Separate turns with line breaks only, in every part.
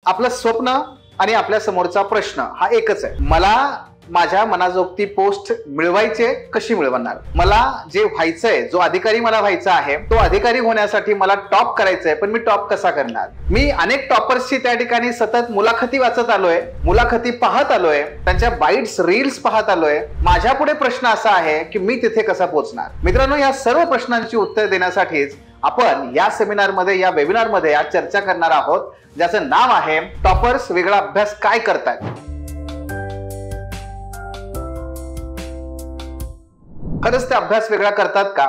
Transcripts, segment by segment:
आपलं स्वप्न आणि आपल्या समोरचा प्रश्न हा एकच आहे. मला माझ्या मनाजोगती पोस्ट मिळवायचे, कशी मिळवणार? मला जे व्हायचंय, जो अधिकारी मला व्हायचा आहे, तो अधिकारी होण्यासाठी मला टॉप करायचंय, पण मी टॉप कसा करणार? मी अनेक टॉपर्सची त्या ठिकाणी सतत मुलाखती वाचत आलोय, मुलाखती पाहत आलोय, त्यांच्या बाईट्स रील्स पाहत आलोय. माझ्या पुढे प्रश्न असा आहे की मी तिथे कसा पोहोचणार? मित्रांनो, या सर्व प्रश्नांची उत्तर देण्यासाठीच आपण या सेमिनारमध्ये, या वेबिनारमध्ये आज चर्चा करणार आहोत, ज्याचं नाव आहे टॉपर्स वेगळा अभ्यास काय करतायत. खरंच ते अभ्यास वेगळा करतात का?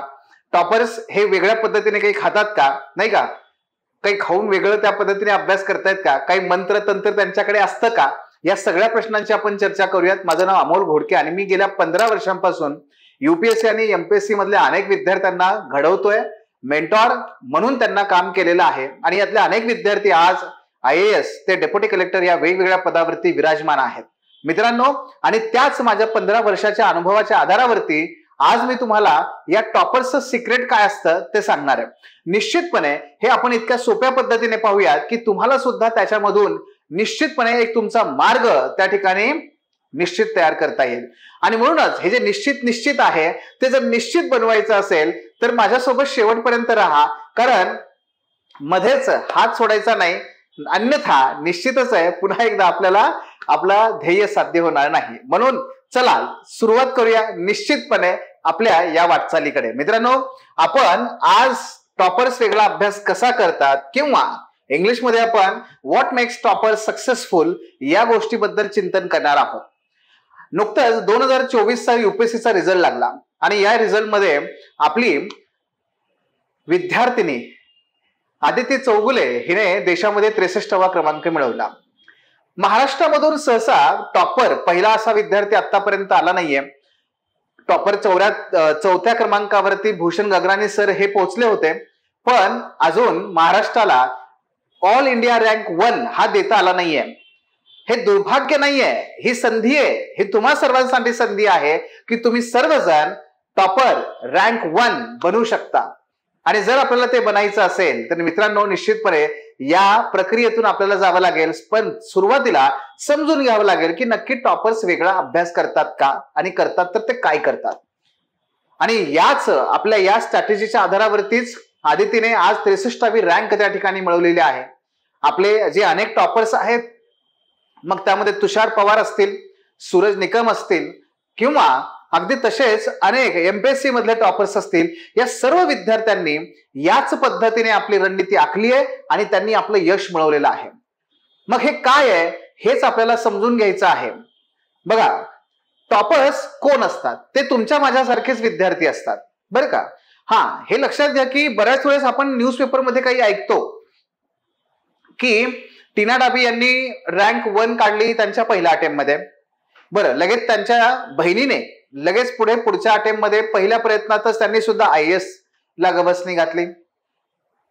टॉपर्स हे वेगळ्या पद्धतीने काही खातात का? नाही का? काही खाऊन वेगळं त्या पद्धतीने अभ्यास करतायत का? काही मंत्र तंत्र त्यांच्याकडे असतं का? या सगळ्या प्रश्नांची आपण चर्चा करूयात. माझं नाव अमोल घोडके आणि मी गेल्या 15 वर्षांपासून UPSC आणि MPSC मधल्या अनेक विद्यार्थ्यांना घडवतोय, मेंटॉर म्हणून त्यांना काम केलेलं आहे. आणि यातले अनेक विद्यार्थी आज IAS ते डेप्युटी कलेक्टर या वेगवेगळ्या पदावरती विराजमान आहेत. मित्रांनो, आणि त्याच माझ्या 15 वर्षाच्या अनुभवाच्या आधारावरती आज मी तुम्हाला या टॉपर्सचं सिक्रेट काय असतं ते सांगणार आहे. निश्चितपणे हे आपण इतक्या सोप्या पद्धतीने पाहूयात की तुम्हाला सुद्धा त्याच्यामधून निश्चितपणे एक तुमचा मार्ग त्या ठिकाणी निश्चित तयार करता येईल. आणि म्हणूनच हे जे निश्चित आहे ते जर निश्चित बनवायचं असेल तर माझ्यासोबत शेवटपर्यंत राहा, कारण मध्येच हात सोडायचा नाही, अन्यथा निश्चितच आहे पुन्हा एकदा आपल्याला आपला ध्येय साध्य होणार नाही. म्हणून चला सुरुवात करूया निश्चितपणे आपल्या या वाटचालीकडे. मित्रांनो, आपण आज टॉपर्स वेगळा अभ्यास कसा करतात किंवा इंग्लिशमध्ये आपण व्हॉट मेक्स टॉपर्स सक्सेसफुल या गोष्टीबद्दल चिंतन करणार आहोत. नुकतंच 2024चा UPSCचा रिझल्ट लागला आणि या रिझल्टमध्ये आपली विद्यार्थिनी आदिती चौगुले हिने देशामध्ये 63वा क्रमांक मिळवला. महाराष्ट्रामधून सहसा टॉपर पहिला असा विद्यार्थी आतापर्यंत आला नाहीये. टॉपर 4थ्या क्रमांकावरती भूषण गगराणी सर हे पोहोचले होते, पण अजून महाराष्ट्राला ऑल इंडिया रँक 1 हा देता आला नाहीये. हे दुर्भाग्य नाहीये, ही संधी आहे. ही तुम्हा सर्वांसाठी संधी आहे की तुम्ही सर्वजण टॉपर रँक 1 बनू शकता. आणि जर आपल्याला ते बनायचं असेल तर मित्रांनो, निश्चितपणे या प्रक्रियेतून आपल्याला जावं लागेल. पण सुरुवातीला समजून घ्यावं लागेल की नक्की टॉपर्स वेगळा अभ्यास करतात का, आणि करतात तर ते काय करतात. आणि याच आपल्या या स्ट्रॅटेजीच्या आधारावरतीच आदितीने आज 63वी रँक त्या ठिकाणी मिळवलेली आहे. आपले जे अनेक टॉपर्स आहेत, मग त्यामध्ये तुषार पवार असतील, सूरज निकम असतील, किंवा अगदी तसेच अनेक MPSC मधले टॉपर्स असतील, या सर्व विद्यार्थ्यांनी याच पद्धतीने आपली रणनीती आखली आहे आणि त्यांनी आपलं यश मिळवलेलं आहे. मग हे काय आहे हेच आपल्याला समजून घ्यायचं आहे. बघा, टॉपर्स कोण असतात? ते तुमच्या माझ्यासारखेच विद्यार्थी असतात, बरं का? हे लक्षात घ्या की बऱ्याच वेळेस आपण न्यूजपेपर मध्ये काही ऐकतो की टीना डाबी यांनी रँक 1 काढली त्यांच्या पहिल्या अटेम्प्ट मध्ये. बरं, लगेच त्यांच्या बहिणीने लगेच पुढच्या अटेम्प्ट मध्ये पहिल्या प्रयत्नातच त्यांनी सुद्धा IAS ला गवसणी घातली.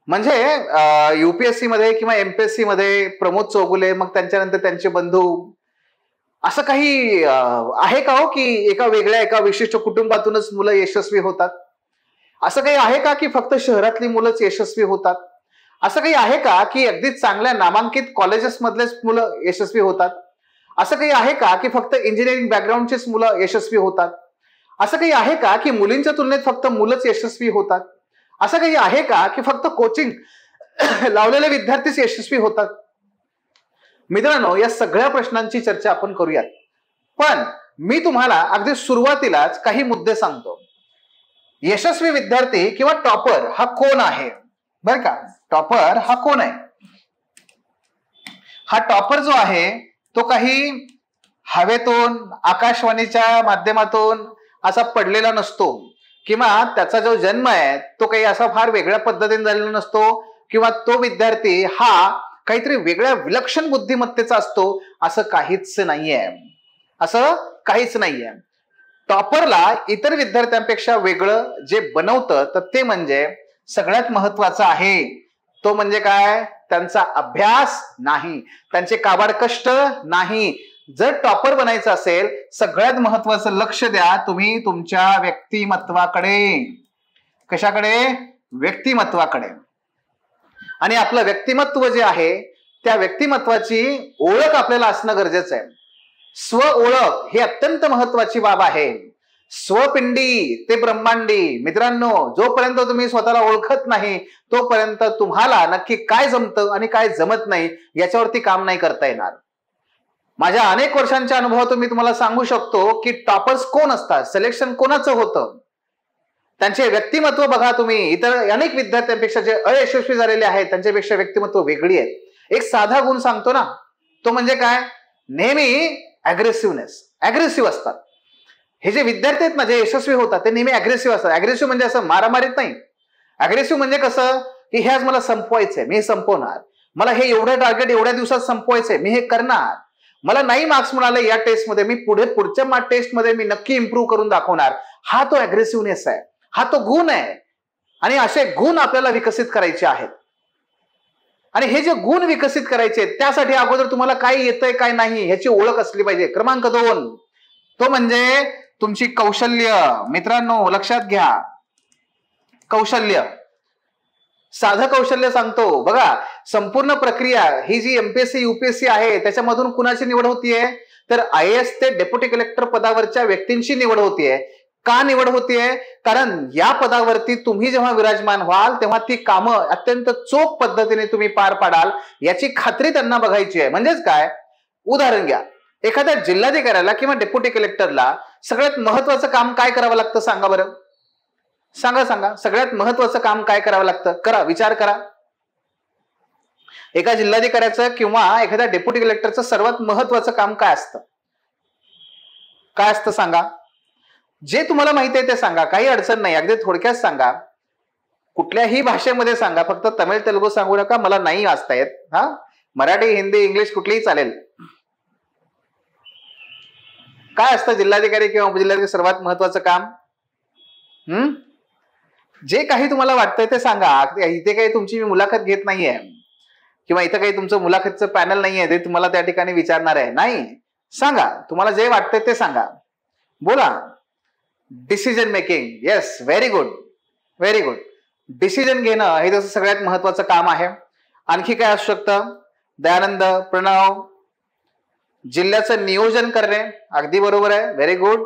म्हणजे UPSC मध्ये किंवा MPSC मध्ये प्रमोद चौगुले, मग त्यांच्यानंतर त्यांचे बंधू, असं काही आहे का हो की एका विशिष्ट कुटुंबातूनच मुलं यशस्वी होतात? असं काही आहे का की फक्त शहरातली मुलंच यशस्वी होतात? असं काही आहे का की अगदी चांगल्या नामांकित कॉलेजेस मधलेच मुलं यशस्वी होतात? असं काही आहे का की फक्त इंजिनिअरिंग बॅकग्राऊंडचेच मुलं यशस्वी होतात? असं काही आहे का की मुलींच्या तुलनेत फक्त मुलंच यशस्वी होतात? असं काही आहे का की फक्त कोचिंग लावलेले विद्यार्थीच यशस्वी होतात? मित्रांनो, या सगळ्या प्रश्नांची चर्चा आपण करूयात, पण मी तुम्हाला अगदी सुरुवातीलाच काही मुद्दे सांगतो. यशस्वी विद्यार्थी किंवा टॉपर हा कोण आहे? बरं का, टॉपर हा कोण आहे? हा टॉपर जो आहे तो काही हवेतून, आकाशवाणीच्या माध्यमातून असा पडलेला नसतो, किंवा त्याचा जो जन्म आहे तो काही असा फार वेगळ्या पद्धतीने झालेला नसतो, किंवा तो विद्यार्थी हा काहीतरी वेगळ्या विलक्षण बुद्धिमत्तेचा असतो, असं काहीच नाहीये. असं काहीच नाहीये. टॉपरला इतर विद्यार्थ्यांपेक्षा वेगळं जे बनवतं तर ते म्हणजे सगळ्यात महत्वाचं आहे, तो म्हणजे काय? त्यांचा अभ्यास नाही, त्यांचे काबाड कष्ट नाही. जर टॉपर बनायचं असेल, सगळ्यात महत्वाचं लक्ष द्या तुम्ही तुमच्या व्यक्तिमत्वाकडे. कशाकडे? व्यक्तिमत्वाकडे. आणि आपलं व्यक्तिमत्व जे आहे त्या व्यक्तिमत्वाची ओळख आपल्याला असणं गरजेचं आहे. स्व ओळख ही अत्यंत महत्वाची बाब आहे. स्वपिंडी ते ब्रह्मांडी. मित्रांनो, जोपर्यंत तुम्ही स्वतःला ओळखत नाही तोपर्यंत तुम्हाला नक्की काय जमतं आणि काय जमत नाही याच्यावरती काम नाही करता येणार. माझ्या अनेक वर्षांच्या अनुभवातून मी तुम्हाला सांगू शकतो की टॉपर्स कोण असतात, सिलेक्शन कोणाचं होतं, त्यांचे व्यक्तिमत्व बघा तुम्ही. इतर अनेक विद्यार्थ्यांपेक्षा जे अयशस्वी झालेले आहेत त्यांच्यापेक्षा व्यक्तिमत्व वेगळी आहेत. एक साधा गुण सांगतो ना, तो म्हणजे काय, नेहमी अग्रेसिव्ह असतात. हे जे विद्यार्थी आहेत ना, जे यशस्वी होतात ते नेहमी अग्रेसिव्ह असतात. अग्रेसिव्ह म्हणजे असं मारामारीत नाही. अग्रेसिव्ह म्हणजे कसं की हे आज मला संपवायचंय, मी हे संपवणार. मला हे एवढं टार्गेट एवढ्या दिवसात संपवायचंय, मी हे करणार. मला नाही मार्क्स मिळाले या टेस्टमध्ये, मी पुढच्या टेस्टमध्ये मी नक्की इम्प्रूव्ह करून दाखवणार. हा तो अग्रेसिव्हनेस आहे, हा तो गुण आहे. आणि असे गुण आपल्याला विकसित करायचे आहेत. आणि हे जे गुण विकसित करायचे त्यासाठी अगोदर तुम्हाला काय येतंय काय नाही ह्याची ओळख असली पाहिजे. क्रमांक 2 तो म्हणजे तुमची कौशल्य. मित्रांनो लक्षात घ्या, कौशल्य. साधं कौशल्य सांगतो बघा. संपूर्ण प्रक्रिया ही जी एमपीएससी यूपीएससी आहे त्याच्यामधून कुणाची निवड होतीये, तर IAS ते डेप्युटी कलेक्टर पदावरच्या व्यक्तींची निवड होतीये. का निवड होतीये, कारण या पदावरती तुम्ही जेव्हा विराजमान व्हाल तेव्हा ती कामं अत्यंत चोख पद्धतीने तुम्ही पार पाडाल याची खात्री त्यांना बघायची आहे. म्हणजेच काय, उदाहरण घ्या, एखाद्या जिल्हाधिकाऱ्याला किंवा डेप्युटी कलेक्टरला सगळ्यात महत्वाचं काम काय करावं लागतं सांगा बरं. सांगा सगळ्यात महत्वाचं काम काय करावं लागतं, करा विचार करा. एका जिल्हाधिकाऱ्याचं किंवा एखाद्या डेप्युटी कलेक्टरचं सर्वात महत्वाचं काम काय असतं, काय असतं सांगा. जे तुम्हाला माहिती आहे ते सांगा, काही अडचण नाही, अगदी थोडक्यात सांगा, कुठल्याही भाषेमध्ये सांगा, फक्त तमिळ तेलुगू सांगू नका, मला नाही वाचता येत. हा, मराठी हिंदी इंग्लिश कुठलीही चालेल. काय असतं जिल्हाधिकारी किंवा उपजिल्हाधिकारी सर्वात महत्वाचं काम? जे काही तुम्हाला वाटतंय ते सांगा. इथे काही तुमची मी मुलाखत घेत नाहीये किंवा इथं काही तुमचं मुलाखतचं पॅनल नाहीये ते तुम्हाला त्या ठिकाणी विचारणार आहे. नाही, सांगा, तुम्हाला जे वाटतंय ते सांगा, बोला. Decision making. Yes, very good. Decision घेणं हे जसं सगळ्यात महत्वाचं काम आहे. आणखी काय असू शकतं? दयानंद, प्रणव, जिल्ह्याचं नियोजन करणे. अगदी बरोबर आहे, व्हेरी गुड.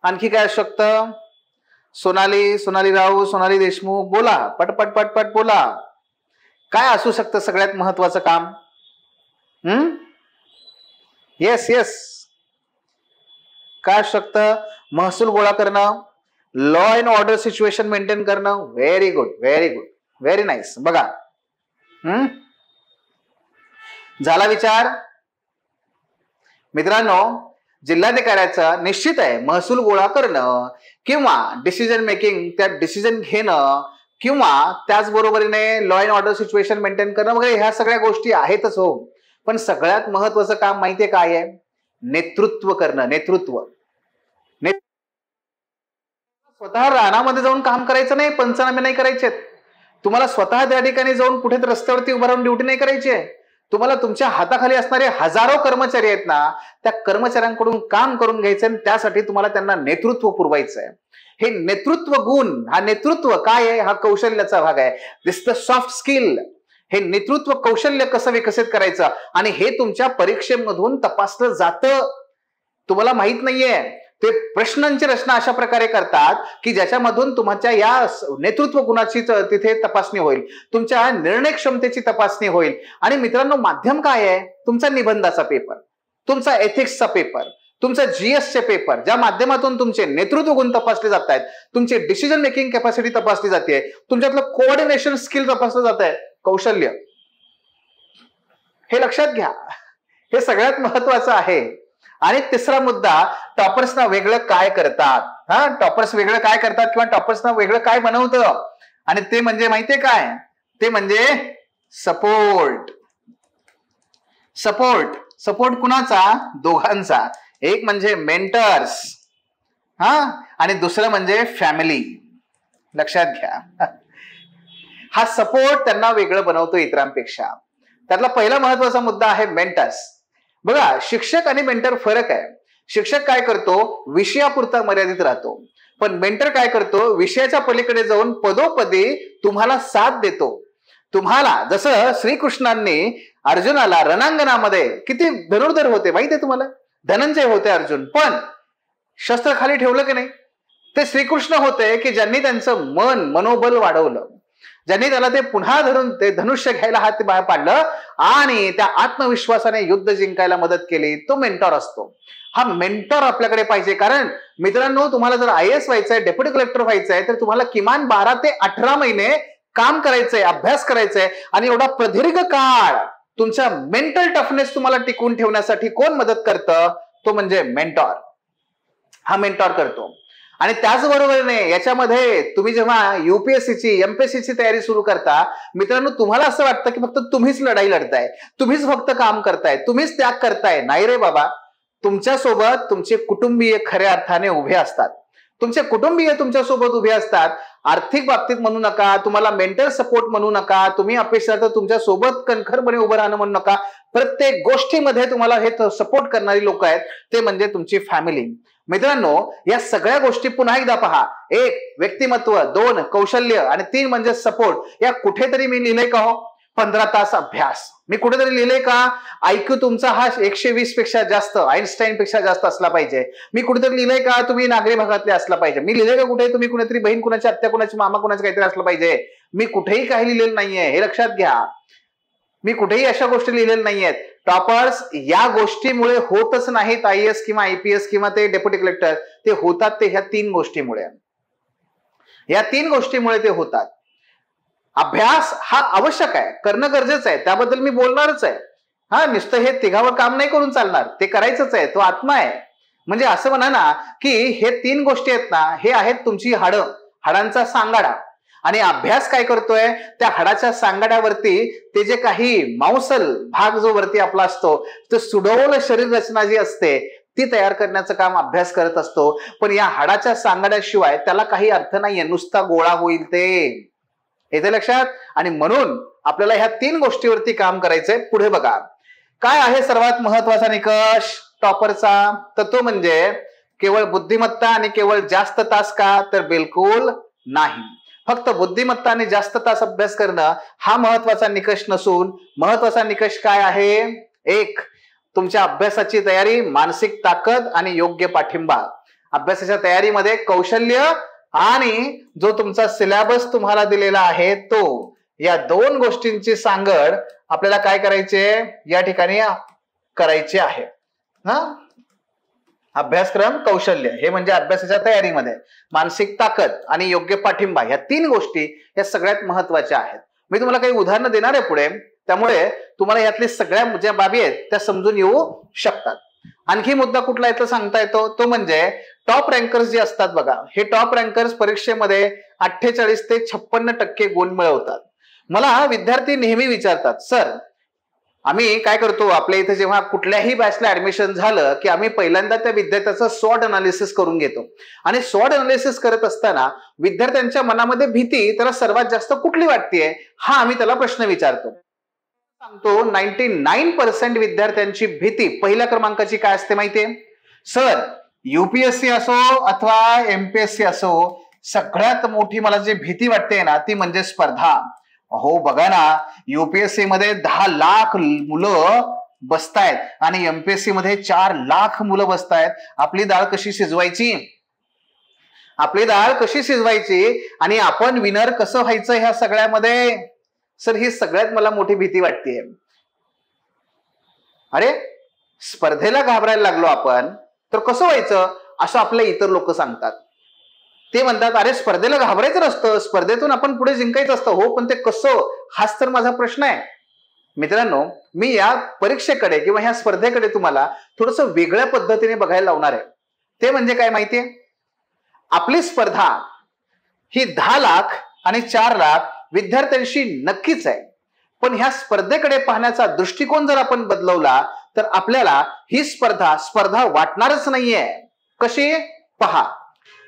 आणखी काय असू शकतं? सोनाली राऊ, सोनाली देशमुख, बोला, पटपट बोला. काय असू शकतं सगळ्यात महत्वाचं काम? येस, काय असू शकतं? महसूल गोळा करणं, law and order situation maintain करणं. Very good, very nice. बघा, झाला विचार. मित्रांनो, जिल्हाधिकाऱ्याचा निश्चित आहे महसूल गोळा करणं किंवा डिसिजन मेकिंग, त्या डिसिजन घेणं किंवा त्याचबरोबरीने law and order situation maintain करणं वगैरे ह्या सगळ्या गोष्टी आहेतच हो. पण सगळ्यात महत्वाचं काम माहितीये काय आहे? नेतृत्व करणं. नेतृत्व. स्वतः रानामध्ये जाऊन काम करायचं नाही, पंचनामे नाही करायचे. तुम्हाला स्वतः त्या ठिकाणी जाऊन कुठे रस्त्यावरती उभं राहून ड्युटी नाही करायची आहे. तुम्हाला तुमच्या हाताखाली असणारे हजारो कर्मचारी आहेत ना, त्या कर्मचाऱ्यांकडून काम करून घ्यायचं आणि त्यासाठी तुम्हाला त्यांना नेतृत्व पुरवायचं आहे. हे नेतृत्व गुण, हा नेतृत्व काय आहे, हा कौशल्याचा भाग आहे. दिस द सॉफ्ट स्किल. हे नेतृत्व कौशल्य कसं विकसित करायचं आणि हे तुमच्या परीक्षेमधून तपासलं जातं. तुम्हाला माहित नाहीये, ते प्रश्नांची रचना अशा प्रकारे करतात की ज्याच्यामधून तुमच्या या नेतृत्व गुणाची तिथे तपासणी होईल, तुमच्या निर्णय क्षमतेची तपासणी होईल. आणि मित्रांनो, माध्यम काय आहे? तुमचा निबंधाचा पेपर, तुमचा एथिक्सचा पेपर, तुमचा जीएसचे पेपर, ज्या माध्यमातून तुमचे नेतृत्व गुण तपासले जात आहेत, तुमचे डिसिजन मेकिंग कॅपॅसिटी तपासली जाते, तुमच्यातलं कोऑर्डिनेशन स्किल तपासलं जात आहे, कौशल्य. हे लक्षात घ्या, हे सगळ्यात महत्वाचं आहे. आणि तिसरा मुद्दा, टॉपर्सना वेगळं काय करतात. टॉपर्स वेगळं काय करतात किंवा टॉपर्सना वेगळं काय बनवतं, आणि ते म्हणजे माहितीये काय? ते म्हणजे सपोर्ट. सपोर्ट कुणाचा? दोघांचा. एक म्हणजे मेंटर्स, आणि दुसरं म्हणजे फॅमिली. लक्षात घ्या, हा सपोर्ट त्यांना वेगळं बनवतो इतरांपेक्षा. त्यातला पहिला महत्वाचा मुद्दा आहे मेंटर्स. बघा, शिक्षक आणि मेंटर फरक आहे. शिक्षक काय करतो? विषयापुरता मर्यादित राहतो. पण मेंटर काय करतो? विषयाच्या पलीकडे जाऊन पदोपदी तुम्हाला साथ देतो. तुम्हाला जसं श्रीकृष्णांनी अर्जुनाला रणांगणामध्ये किती धनुर्धर होते माहितीये तुम्हाला, धनंजय होते अर्जुन, पण शस्त्र खाली ठेवलं की नाही? ते श्रीकृष्ण होते की ज्यांनी त्यांचं मनोबल वाढवलं, ज्यांनी त्याला ते पुन्हा धरून ते धनुष्य घ्यायला हात बाहेर पाडलं आणि त्या आत्मविश्वासाने युद्ध जिंकायला मदत केली. तो मेंटॉर असतो. हा मेंटॉर आपल्याकडे पाहिजे. कारण मित्रांनो, तुम्हाला जर IAS व्हायचंय, डेप्युटी कलेक्टर व्हायचंय, तर तुम्हाला किमान 12 ते 18 महिने काम करायचंय, अभ्यास करायचंय. आणि एवढा प्रदीर्घ काळ तुमचा मेंटल टफनेस तुम्हाला टिकवून ठेवण्यासाठी कोण मदत करतं? तो म्हणजे मेंटॉर. हा मेंटॉर करतो. आणि त्याचबरोबरीने याच्यामध्ये तुम्ही जेव्हा UPSCची MPSCची तयारी सुरू करता, मित्रांनो, तुम्हाला असं वाटतं की फक्त तुम्हीच लढाई लढताय, तुम्हीच फक्त काम करताय, तुम्हीच त्याग करताय. नाही रे बाबा, तुमच्यासोबत तुमचे कुटुंबीय खऱ्या अर्थाने उभे असतात. तुमचे कुटुंबीय तुमच्यासोबत उभे असतात. आर्थिक बाबतीत म्हणू नका, तुम्हाला मेंटल सपोर्ट म्हणू नका, तुम्ही अपेक्षा तर तुमच्या सोबत कणखरपणे उभं राहणं म्हणू नका. प्रत्येक गोष्टीमध्ये तुम्हाला हे सपोर्ट करणारी लोक आहेत, ते म्हणजे तुमची फॅमिली. मित्रांनो, या सगळ्या गोष्टी पुन्हा एकदा पहा. 1 व्यक्तिमत्व, 2 कौशल्य आणि 3 म्हणजे सपोर्ट. या कुठेतरी मी लिहिलंय का हो 15 तास अभ्यास? मी कुठेतरी लिहिलंय का IQ तुमचा हा 120 पेक्षा जास्त, आईन्स्टाईन पेक्षा जास्त असला पाहिजे? मी कुठेतरी लिहिलंय का तुम्ही नागरी भागातले असला पाहिजे? मी लिहिलंय का कुठे तुम्ही कुणीतरी बहीण कुणाची, आत्या कुणाची, मामा कुणाची काहीतरी असलं पाहिजे? मी कुठेही काही लिहिलेलं नाहीये, हे लक्षात घ्या. मी कुठेही अशा गोष्टी लिहिलेल्या नाहीयेत. टॉपर्स या गोष्टीमुळे होतच नाहीत. IAS किंवा IPS किंवा ते डेप्युटी कलेक्टर, ते होतात ते ह्या 3 गोष्टीमुळे. या 3 गोष्टीमुळे ते होतात. अभ्यास हा आवश्यक आहे, करणं गरजेचं आहे, त्याबद्दल मी बोलणारच आहे. हा, नुसतं हे तिघावर काम नाही करून चालणार, ते करायचंच आहे. तो आत्मा आहे. म्हणजे असं म्हणा ना की हे 3 गोष्टी आहेत ना, हे आहेत तुमची हाडं, हाडांचा सांगाडा. आणि अभ्यास काय करतोय? त्या हाडाच्या सांगाड्यावरती ते जे काही मांसल भाग जो वरती आपला असतो, तो सुडौल शरीर रचना जी असते ती तयार करण्याचं काम अभ्यास करत असतो. पण या हाडाच्या सांगाड्याशिवाय त्याला काही अर्थ नाहीये, नुसता गोळा होईल ते. येते लक्षात? आणि म्हणून आपल्याला ह्या 3 गोष्टीवरती काम करायचंय. पुढे बघा, काय आहे सर्वात महत्वाचा निकष टॉपरचा? तर तो म्हणजे केवळ बुद्धिमत्ता आणि केवळ जास्त तास का? तर बिलकुल नाही. फक्त बुद्धिमत्ता आणि जास्त तास अभ्यास करणं हा महत्वाचा निकष नसून, महत्वाचा निकष काय आहे? 1 तुमच्या अभ्यासाची तयारी, मानसिक ताकद आणि योग्य पाठिंबा. अभ्यासाच्या तयारीमध्ये कौशल्य आणि जो तुमचा सिलेबस तुम्हाला दिलेला आहे तो, या 2 गोष्टींची सांगड आपल्याला काय करायचे या ठिकाणी करायची आहे. हा, अभ्यासक्रम, कौशल्य, हे म्हणजे अभ्यासाच्या तयारीमध्ये मानसिक ताकद आणि योग्य पाठिंबा, या 3 गोष्टी या सगळ्यात महत्वाच्या आहेत. मी तुम्हाला काही उदाहरणं देणार आहे पुढे, त्यामुळे तुम्हाला यातली सगळ्या ज्या बाबी आहेत त्या समजून येऊ शकतात. आणखी मुद्दा कुठला आहे तर सांगता येतो, तो म्हणजे टॉप रँकर्स जे असतात बघा, हे टॉप रँकर्स परीक्षेमध्ये 48 ते 56% गुण मिळवतात. मला विद्यार्थी नेहमी विचारतात, सर आम्ही काय करतो, आपल्या इथे जेव्हा कुठल्याही बॅचला ऍडमिशन झालं की आम्ही पहिल्यांदा त्या विद्यार्थ्याचं स्वॉट अनालिसिस करून घेतो. आणि स्वॉट अनालिसिस करत असताना विद्यार्थ्यांच्या मनामध्ये भीती त्याला सर्वात जास्त कुठली वाटतेय, हा आम्ही त्याला प्रश्न विचारतो. सांगतो 99% विद्यार्थ्यांची भीती पहिल्या क्रमांकाची काय असते माहितीये? सर UPSC असो अथवा MPSC असो, सगळ्यात मोठी मला जी भीती वाटते ना ती म्हणजे स्पर्धा. हो बघा ना, UPSC मध्ये 10 लाख मुलं बसतायत आणि MPSC मध्ये 4 लाख मुलं बसतायत. आपली डाळ कशी शिजवायची? आपली डाळ कशी शिजवायची आणि आपण विनर कसं व्हायचं ह्या सगळ्यामध्ये? सर ही सगळ्यात मला मोठी भीती वाटतेय. अरे स्पर्धेला घाबरायला लागलो आपण तर कसं व्हायचं असं आपले इतर लोक सांगतात. ते म्हणतात अरे स्पर्धेला घाबरायचं नसतं, स्पर्धेतून आपण पुढे जिंकायचं असतं. हो पण ते कसं, हाच तर माझा प्रश्न आहे. मित्रांनो, मी या परीक्षेकडे किंवा ह्या स्पर्धेकडे तुम्हाला थोडस वेगळ्या पद्धतीने बघायला लावणार आहे. ते म्हणजे काय माहितीये? आपली स्पर्धा ही 10 लाख आणि 4 लाख विद्यार्थ्यांशी नक्कीच आहे. पण ह्या स्पर्धेकडे पाहण्याचा दृष्टिकोन जर आपण बदलवला तर आपल्याला ही स्पर्धा वाटणारच नाहीये. कशी? पहा,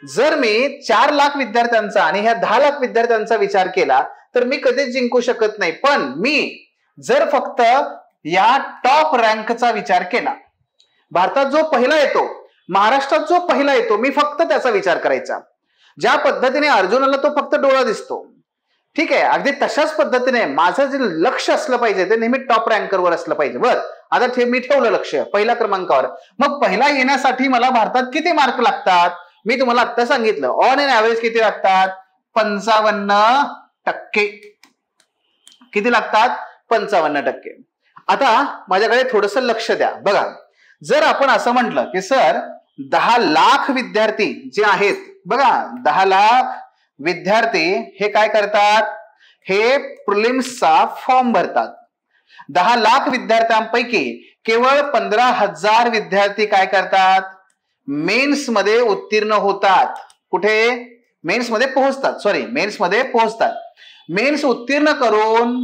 जर मी 4 लाख विद्यार्थ्यांचा आणि ह्या 10 लाख विद्यार्थ्यांचा विचार केला तर मी कधीच जिंकू शकत नाही. पण मी जर फक्त या टॉप रँकचा विचार केला, भारतात जो पहिला येतो, महाराष्ट्रात जो पहिला येतो, मी फक्त त्याचा विचार करायचा. ज्या पद्धतीने अर्जुनाला तो फक्त डोळा दिसतो, ठीक आहे, अगदी तशाच पद्धतीने माझं जे लक्ष असलं पाहिजे ते नेहमी टॉप रँकरवर असलं पाहिजे. बरं, आता मी ठेवलं लक्ष पहिल्या क्रमांकावर. मग पहिला येण्यासाठी मला भारतात किती मार्क लागतात? मी तुम्हाला आता सांगितलं, ऑन एन ऍव्हरेज किती लागतात? 55%. किती लागतात? 55%. आता माझ्याकडे थोडंसं लक्ष द्या. बघा, जर आपण असं म्हटलं की सर 10 लाख विद्यार्थी जे आहेत, बघा 10 लाख विद्यार्थी हे काय करतात? हे प्रिलिम्सचा फॉर्म भरतात. 10 लाख विद्यार्थ्यांपैकी केवळ 15,000 विद्यार्थी काय करतात? मेन्स मध्ये उत्तीर्ण होतात. कुठे? मेन्स मध्ये पोहोचतात. मेन्स मध्ये पोहोचतात. मेन्स उत्तीर्ण करून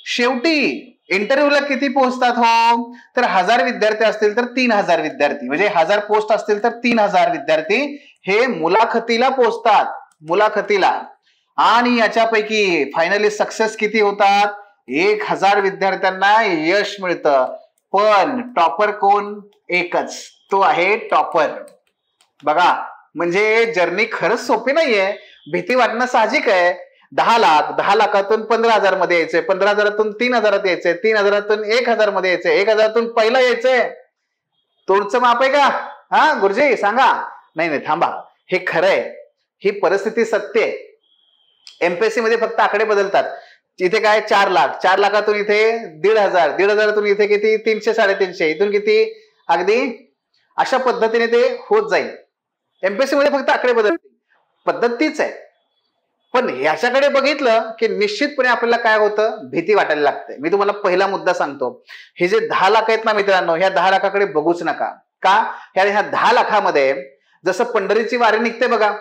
शेवटी इंटरव्ह्यूला किती पोहोचतात? हो, तर 1000 विद्यार्थी असतील तर 3000 विद्यार्थी, म्हणजे 1000 पोस्ट असतील तर 3000 विद्यार्थी हे मुलाखतीला पोहोचतात. मुलाखतीला. आणि याच्यापैकी फायनली सक्सेस किती होतात? 1000 विद्यार्थ्यांना यश मिळतं. पण टॉपर कोण? एकच, तो आहे टॉपर. बघा, म्हणजे जर्नी खरंच सोपी नाहीये. भीती वाटणं साहजिक आहे. 10 लाख, 10 लाखातून 15,000 मध्ये यायचंय, 15,000तून 3,000 यायचंय, 3,000तून 1,000 मध्ये यायचंय, 1,000तून पहिला यायचंय. तोडचं माप आहे का? हा गुरुजी सांगा. नाही, थांबा, हे खरंय, ही परिस्थिती सत्य आहे. एमपीएससी मध्ये फक्त आकडे बदलतात. इथे काय 4 लाख, 4 लाखातून इथे 1,500, 1,500तून इथे किती? 300, 350, इथून किती? अगदी अशा पद्धतीने ते होत जाईल. एमपीएससी मध्ये फक्त आकडे बदलतील, पद्धत तीच आहे. पण ह्याच्याकडे बघितलं की निश्चितपणे आपल्याला काय होतं? भीती वाटायला लागते. मी तुम्हाला पहिला मुद्दा सांगतो, हे जे 10 लाख आहेत ना मित्रांनो, ह्या 10 लाखाकडे बघूच नका. का? ह्या 10 लाखामध्ये जसं पंढरीची वारी निघते बघा,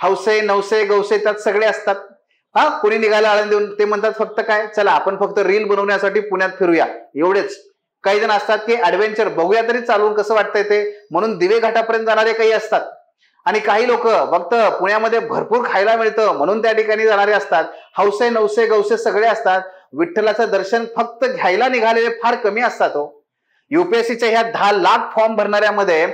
हौसे नवसे गौसे त्यात सगळे असतात. हा, कुणी निघायला आळंद देऊन ते म्हणतात फक्त काय, चला आपण फक्त रील बनवण्यासाठी पुण्यात फिरूया, एवढेच. काही जण असतात की ऍडव्हेंचर बघूया तरी चालून कसं वाटतंय ते, म्हणून दिवे घाटापर्यंत जाणारे काही असतात. आणि काही लोक फक्त पुण्यामध्ये भरपूर खायला मिळतं म्हणून त्या ठिकाणी जाणारे असतात. हौसे नवसे गौसे सगळे असतात. विठ्ठलाचं दर्शन फक्त घ्यायला निघालेले फार कमी असतात. हो, युपीएससीच्या ह्या 10 लाख फॉर्म भरणाऱ्यामध्ये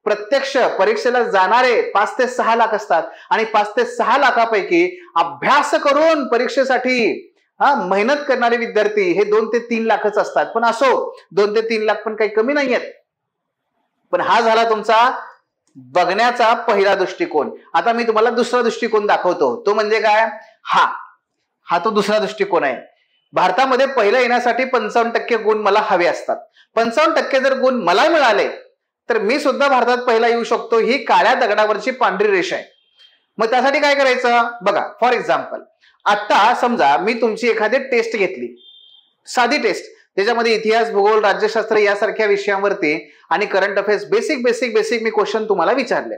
प्रत्यक्ष परीक्षेला जाणारे 5 ते 6 लाख असतात. आणि 5 ते 6 लाखापैकी अभ्यास करून परीक्षेसाठी मेहनत करणारे विद्यार्थी हे 2 ते 3 लाखच असतात. पण असो, 2 ते 3 लाख पण काही कमी नाहीयेत. पण हा झाला तुमचा बघण्याचा पहिला दृष्टिकोन. आता मी तुम्हाला दुसरा दृष्टिकोन दाखवतो. तो म्हणजे काय? हा तो दुसरा दृष्टिकोन आहे. भारतामध्ये पहिलं येण्यासाठी 55% गुण मला हवे असतात. 55% जर गुण मला मिळाले तर मी सुद्धा भारतात पहिला येऊ शकतो. ही काळ्या दगडावरची पांढरी रेष आहे. मग त्यासाठी काय करायचं? बघा, फॉर एक्झाम्पल, आता समजा मी तुमची एखादी टेस्ट घेतली, साधी टेस्ट, त्याच्यामध्ये इतिहास, भूगोल, राज्यशास्त्र यासारख्या विषयांवरती आणि करंट अफेअर्स बेसिक मी क्वेश्चन तुम्हाला विचारले.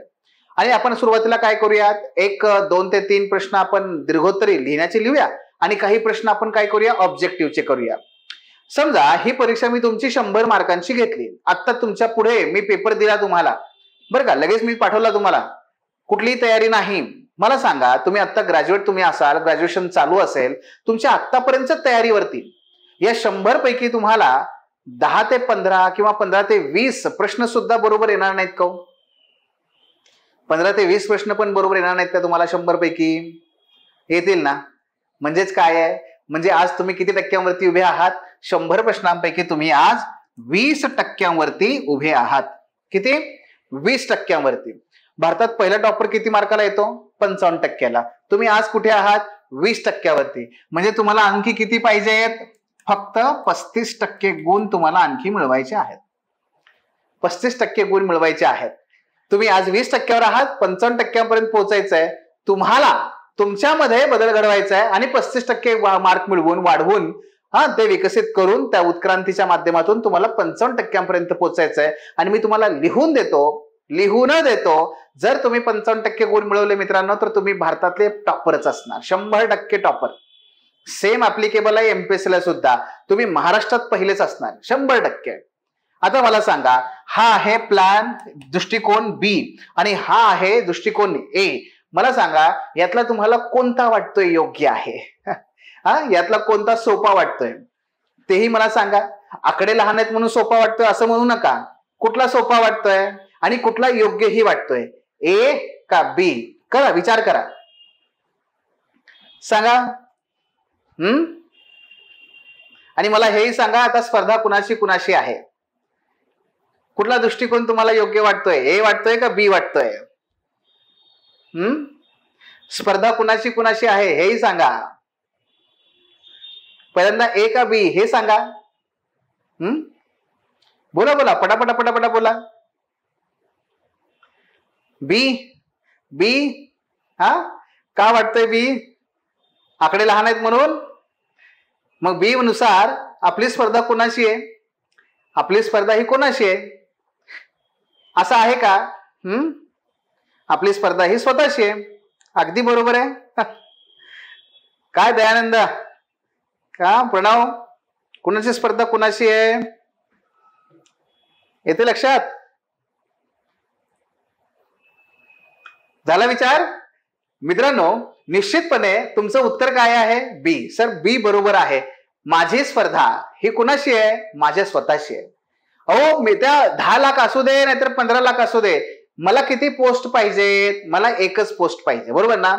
आणि आपण सुरुवातीला काय करूयात? 1, 2 ते 3 प्रश्न आपण दीर्घोत्तरी लिहिण्याचे लिहूया आणि काही प्रश्न आपण काय करूया? ऑब्जेक्टिव्हचे करूया. समजा ही परीक्षा मी तुमची 100 मार्कांची घेतली. आता तुमच्या पुढे मी पेपर दिला तुम्हाला, बरं का, लगेच मी पाठवला तुम्हाला, कुठलीही तयारी नाही. मला सांगा, तुम्ही आता ग्रॅज्युएट तुम्ही असाल, ग्रॅज्युएशन चालू असेल, तुमच्या आतापर्यंत तयारीवरती या 100 पैकी तुम्हाला 10 ते 15 किंवा 15 ते 20 प्रश्न सुद्धा बरोबर येणार नाहीत का? 15 ते 20 प्रश्न पण बरोबर येणार नाहीत का तुम्हाला 100 पैकी? येतील ना. म्हणजेच काय आहे? म्हणजे आज तुम्ही किती टक्क्यांवरती उभे आहात? 100 प्रश्नांपैकी तुम्ही आज 20% उभे आहात. किती? 20%. भारतात पहिला टॉपर किती मार्काला येतो? 55%. तुम्ही आज कुठे आहात? 20%. म्हणजे तुम्हाला आणखी किती पाहिजेत? फक्त 35% गुण तुम्हाला आणखी मिळवायचे आहेत. 35% गुण मिळवायचे आहेत. तुम्ही आज 20%वर आहात, 55%पर्यंत पोहोचायचंय. तुम्हाला तुमच्यामध्ये बदल घडवायचा आहे आणि 35% मार्क मिळवून वाढवून ते विकसित करून त्या उत्क्रांतीच्या माध्यमातून तुम्हाला 55%पर्यंत पोहोचायचं आहे. आणि मी तुम्हाला लिहून देतो, जर तुम्ही 55% गुण मिळवले मित्रांनो तर तुम्ही भारतातले टॉपरच असणार. 100% टॉपर. सेम ऍप्लिकेबल आहे एमपीएससी ला सुद्धा. तुम्ही महाराष्ट्रात पहिलेच असणार 100%. आता मला सांगा, हा आहे प्लॅन दृष्टिकोन बी आणि हा आहे दृष्टिकोन ए. मला सांगा, यातला तुम्हाला कोणता वाटतोय योग्य आहे? यातला कोणता सोपा वाटतोय तेही मला सांगा. आकडे लहान आहेत म्हणून सोपा वाटतोय असं म्हणू नका. कुठला सोपा वाटतोय आणि कुठला योग्यही वाटतोय? ए का बी? करा, विचार करा, सांगा. आणि मला हेही सांगा, आता स्पर्धा कुणाशी कुणाशी आहे? कुठला दृष्टिकोन तुम्हाला योग्य वाटतोय? ए वाटतोय का बी वाटतोय? स्पर्धा कुणाशी कुणाशी आहे हेही सांगा. पहिल्यांदा ए का बी हे सांगा. बोला बोला, पटापटा पटापटा बोला. बी. बी का वाटतंय बी? आकडे लहान आहेत म्हणून? मग बी नुसार आपली स्पर्धा कोणाशी आहे? आपली स्पर्धा ही कोणाशी आहे? असं आहे का? आपली स्पर्धा ही स्वतःशी आहे. अगदी बरोबर आहे. काय दयानंद, का प्रणव, कुणाची स्पर्धा कुणाशी आहे? येते लक्षात? झाला विचार? मित्रांनो, निश्चितपणे तुमचं उत्तर काय आहे? बी. सर बी बरोबर आहे. माझी स्पर्धा ही कुणाशी आहे? माझ्या स्वतःशी आहे. अहो, मी त्या 10 लाख असू दे नाहीतर 15 लाख असू दे, मला किती पोस्ट पाहिजेत? मला एकच पोस्ट पाहिजे, बरोबर ना?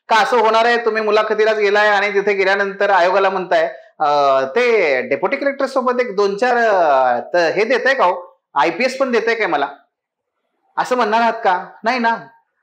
का असं होणार आहे तुम्ही मुलाखतीलाच गेलाय आणि तिथे गेल्यानंतर आयोगाला म्हणताय ते डेप्युटी कलेक्टर सोबत एक 2-4 हे देताय का हो? IPS पण देताय काय मला? असं म्हणणार आहात का? नाही ना.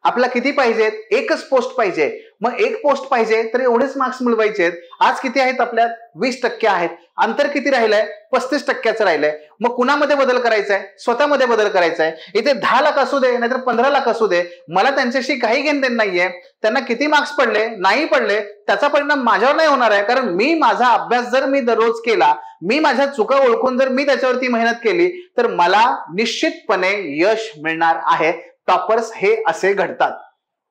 आपल्याला किती पाहिजेत? एकच पोस्ट पाहिजे. मग एक पोस्ट पाहिजे तर एवढेच मार्क्स मिळवायचेत. आज किती आहेत आपल्यात? 20% आहेत. अंतर किती राहिलंय? 35%चं राहिलंय. मग कुणामध्ये बदल करायचा आहे? स्वतःमध्ये बदल करायचा आहे. इथे 10 लाख असू दे नाहीतर 15 लाख असू दे, मला त्यांच्याशी काही घेणदेण नाहीये. त्यांना किती मार्क्स पडले नाही पडले त्याचा परिणाम माझ्यावर नाही होणार आहे. कारण मी माझा अभ्यास जर मी दररोज केला, मी माझ्या चुका ओळखून जर मी त्याच्यावरती मेहनत केली तर मला निश्चितपणे यश मिळणार आहे. टॉपर्स हे असे घडतात.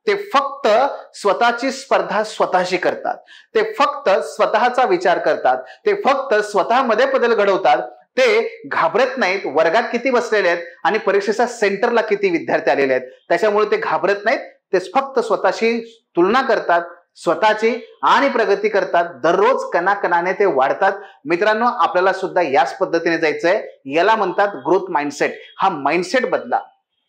ते फक्त स्वतःची स्पर्धा स्वतःशी करतात. ते फक्त स्वतःचा विचार करतात. ते फक्त स्वतःमध्ये बदल घडवतात. ते घाबरत नाहीत. वर्गात किती बसलेले आहेत आणि परीक्षेच्या सेंटरला किती विद्यार्थी आलेले आहेत त्याच्यामुळे ते घाबरत नाहीत. ते फक्त स्वतःशी तुलना करतात, स्वतःची आणि प्रगती करतात. दररोज कणाकणाने ते वाढतात. मित्रांनो, आपल्याला सुद्धा याच पद्धतीने जायचंय. याला म्हणतात ग्रोथ माइंडसेट. हा माइंडसेट बदला,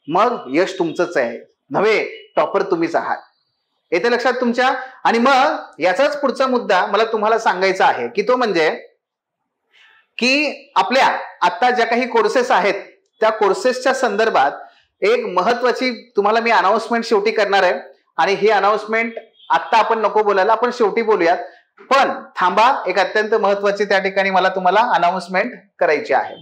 मग यश तुमचंच आहे. नव्हे, टॉपर तुम्हीच आहात. येते लक्षात तुमच्या? आणि मग याचाच पुढचा मुद्दा मला तुम्हाला सांगायचा आहे की तो म्हणजे की आपल्या आता ज्या काही कोर्सेस आहेत त्या कोर्सेसच्या संदर्भात एक महत्वाची तुम्हाला मी अनाउन्समेंट शेवटी करणार आहे. आणि ही अनाउन्समेंट आता आपण नको बोलायला, आपण शेवटी बोलूयात. पण थांबा, एक अत्यंत महत्वाची त्या ठिकाणी मला तुम्हाला अनाउन्समेंट करायची आहे.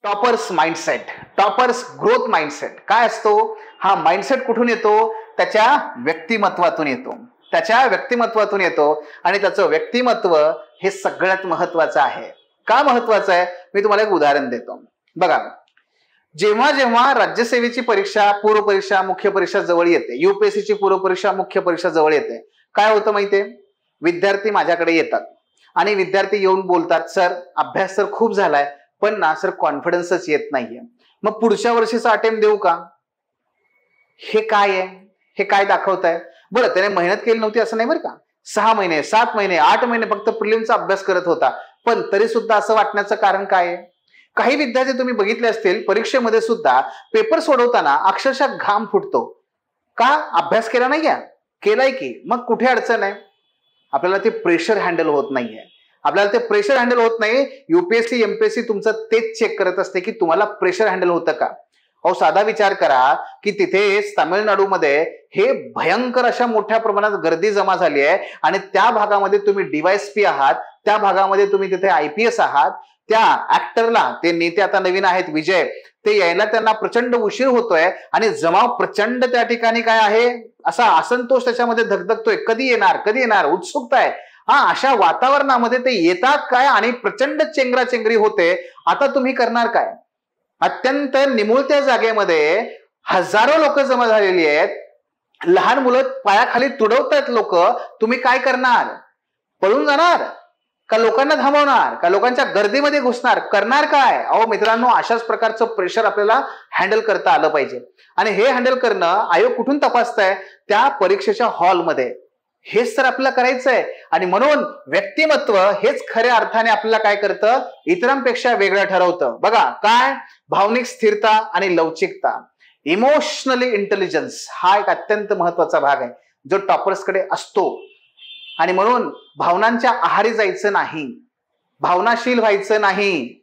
Toppers mindset, toppers growth mindset काय असतो? हा माइंडसेट कुठून येतो? त्याच्या व्यक्तिमत्वातून येतो. त्याच्या व्यक्तिमत्वातून येतो. आणि त्याचं व्यक्तिमत्व हे सगळ्यात महत्वाचं आहे. का महत्वाचं आहे? मी तुम्हाला एक उदाहरण देतो. बघा, जेव्हा जेव्हा राज्यसेवेची परीक्षा, पूर्व परीक्षा, मुख्य परीक्षा जवळ येते, UPSCची पूर्व परीक्षा, मुख्य परीक्षा जवळ येते, काय होतं माहितीये? विद्यार्थी माझ्याकडे येतात आणि विद्यार्थी येऊन बोलतात, सर अभ्यास तर खूप झालाय पण ना सर कॉन्फिडन्सच येत नाहीये. मग पुढच्या वर्षीचा अटेम्प्ट देऊ का? हे काय आहे? हे काय दाखवताय? बरं, त्याने मेहनत केली नव्हती असं नाही बरं का. 6 महिने, 7 महिने, 8 महिने फक्त प्रिलिमचा अभ्यास करत होता. पण तरी सुद्धा असं वाटण्याचं कारण काय आहे? काही विद्यार्थी तुम्ही बघितले असतील परीक्षेमध्ये सुद्धा पेपर सोडवताना अक्षरशः घाम फुटतो. का? अभ्यास केला नाहीये? केलाय की. मग कुठे अडचण आहे? आपल्याला ते प्रेशर हँडल होत नाहीये. आपल्याला ते प्रेशर हँडल होत नाही. UPSC MPSC तुमचं तेच चेक करत असते की तुम्हाला प्रेशर हँडल होतं का. अहो, साधा विचार करा की तिथे तामिळनाडूमध्ये हे भयंकर अशा मोठ्या प्रमाणात गर्दी जमा झाली आहे आणि त्या भागामध्ये तुम्ही DYSP आहात, त्या भागामध्ये तुम्ही तिथे IPS आहात. त्या ऍक्टरला, ते नेते आता नवीन आहेत विजय, ते यायला त्यांना प्रचंड उशीर होतोय आणि जमाव प्रचंड त्या ठिकाणी काय आहे, असा असंतोष त्याच्यामध्ये धगधगतोय. कधी येणार, कधी येणार, उत्सुकता आहे. अशा वातावरणामध्ये ते येतात काय आणि प्रचंड चेंगराचेंगरी होते. आता तुम्ही करणार काय? अत्यंत निमुळत्या जागेमध्ये हजारो लोक जमा झालेली आहेत. लहान मुलं पायाखाली तुडवतात लोक. तुम्ही काय करणार? पळून जाणार का लोकांना थांबवणार का लोकांच्या गर्दीमध्ये घुसणार? करणार काय? अहो मित्रांनो, अशाच प्रकारचं प्रेशर आपल्याला हँडल करता आलं पाहिजे. आणि हे हँडल करणं आयोग कुठून तपासताय? त्या परीक्षेच्या हॉलमध्ये. हेच तर आपल्याला करायचंय. आणि म्हणून व्यक्तिमत्व हेच खऱ्या अर्थाने आपल्याला काय करतं? इतरांपेक्षा वेगळं ठरवतं. बघा काय? भावनिक स्थिरता आणि लवचिकता, इमोशनली इंटेलिजन्स हा एक अत्यंत महत्वाचा भाग आहे जो टॉपर्सकडे असतो. आणि म्हणून भावनांच्या आहारी जायचं नाही, भावनाशील व्हायचं नाही.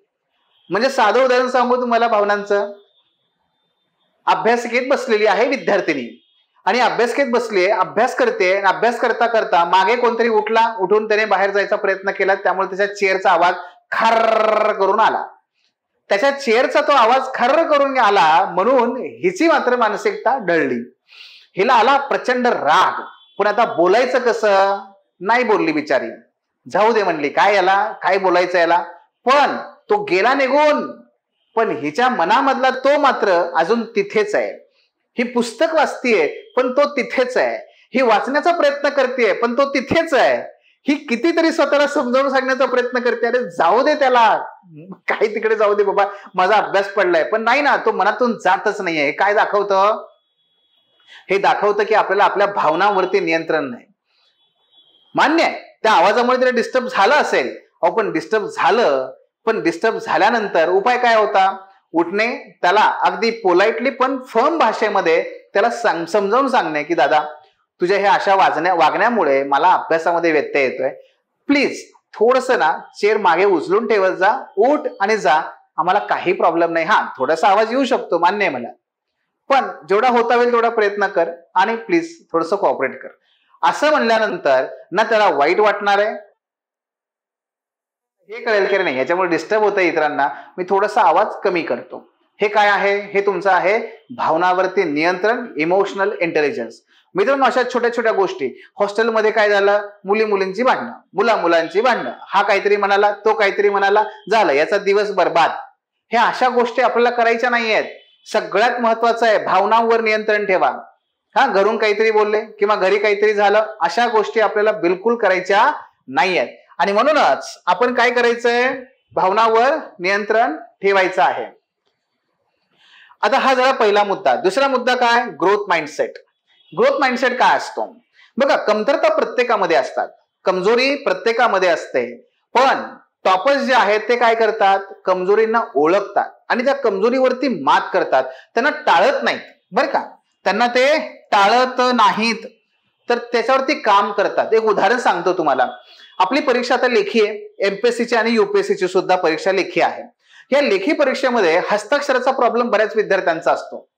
म्हणजे साधं उदाहरण सांगू तुम्हाला भावनांचं. अभ्यासिकेत बसलेली आहे विद्यार्थिनी आणि अभ्यासिकेत बसली, अभ्यास करते. अभ्यास करता करता मागे कोणतरी उठून त्याने बाहेर जायचा प्रयत्न केला, त्यामुळे त्याच्या चेअरचा आवाज खर्र करून आला. त्याच्या चेअरचा तो आवाज खर्र करून आला म्हणून हिची मात्र मानसिकता ढळली. हिला आला प्रचंड राग. पण आता बोलायचं कसं? नाही बोलली बिचारी. जाऊ दे म्हणली, काय याला काय बोलायचं याला. पण तो गेला निघून. पण हिच्या मनामधला तो मात्र अजून तिथेच आहे. ही पुस्तक वाचतीये पण तो तिथेच आहे. ही वाचण्याचा प्रयत्न करते पण तो तिथेच आहे. ही कितीतरी स्वतःला समजावून सांगण्याचा प्रयत्न करते, अरे जाऊ दे त्याला, काही तिकडे जाऊ दे बाबा, माझा अभ्यास पडलाय. पण नाही ना, तो मनातून जातच नाहीये. काय दाखवतं? हे दाखवतं की आपल्याला आपल्या भावनांवरती नियंत्रण नाही. मान्य आहे त्या आवाजामुळे त्याला डिस्टर्ब झालं असेल, पण डिस्टर्ब झालं, पण डिस्टर्ब झाल्यानंतर उपाय काय होता? उठणे, त्याला अगदी पोलाइटली पण फर्म भाषेमध्ये त्याला समजावून सांगणे की दादा, तुझ्या हे अशा वागण्यामुळे मला अभ्यासामध्ये व्यत्यय येतोय. प्लीज थोडस ना चेअर मागे उचलून ठेवत जा, उठ आणि जा. आम्हाला काही प्रॉब्लेम नाही. हा थोडासा आवाज येऊ शकतो, मान्य आहे मला, पण जेवढा होता होईल तेवढा प्रयत्न कर आणि प्लीज थोडस कोऑपरेट कर. असं म्हणल्यानंतर ना त्याला वाईट वाटणार आहे, हे कळेल की नाही याच्यामुळे डिस्टर्ब होतं इतरांना, मी थोडासा आवाज कमी करतो. हे काय आहे? हे तुमचं आहे भावनावरती नियंत्रण, इमोशनल इंटेलिजन्स. मित्रांनो, अशा छोट्या छोट्या गोष्टी. हॉस्टेलमध्ये काय झालं? मुलींची भांडणं, मुलांची भांडणं. हा काहीतरी म्हणाला, तो काहीतरी म्हणाला, झालं याचा दिवस बरबाद. हे अशा गोष्टी आपल्याला करायच्या नाहीयेत. सगळ्यात महत्वाचं आहे भावनांवर नियंत्रण ठेवा. हा, घरून काहीतरी बोलले किंवा घरी काहीतरी झालं, अशा गोष्टी आपल्याला बिलकुल करायच्या नाहीयेत. आणि म्हणूनच आपण काय करायचंय? भावनावर नियंत्रण ठेवायचं आहे. आता हा झाला पहिला मुद्दा. दुसरा मुद्दा काय? Growth mindset. ग्रोथ माइंडसेट काय असतो? बघा, कमतरता प्रत्येकामध्ये असतात, कमजोरी प्रत्येकामध्ये असते. पण टॉपर्स जे आहेत ते काय करतात? कमजोरींना ओळखतात आणि त्या कमजोरीवरती मात करतात. त्यांना टाळत नाहीत बरं का, त्यांना ते टाळत नाहीत, तर त्याच्यावरती काम करतात. एक उदाहरण सांगतो तुम्हाला. आपली परीक्षा आता लेखी आहे, एमपीएससीची आणि यूपीएससीची सुद्धा परीक्षा लेखी आहे. या लेखी परीक्षेमध्ये हस्ताक्षराचा प्रॉब्लेम बऱ्याच विद्यार्थ्यांचा असतो.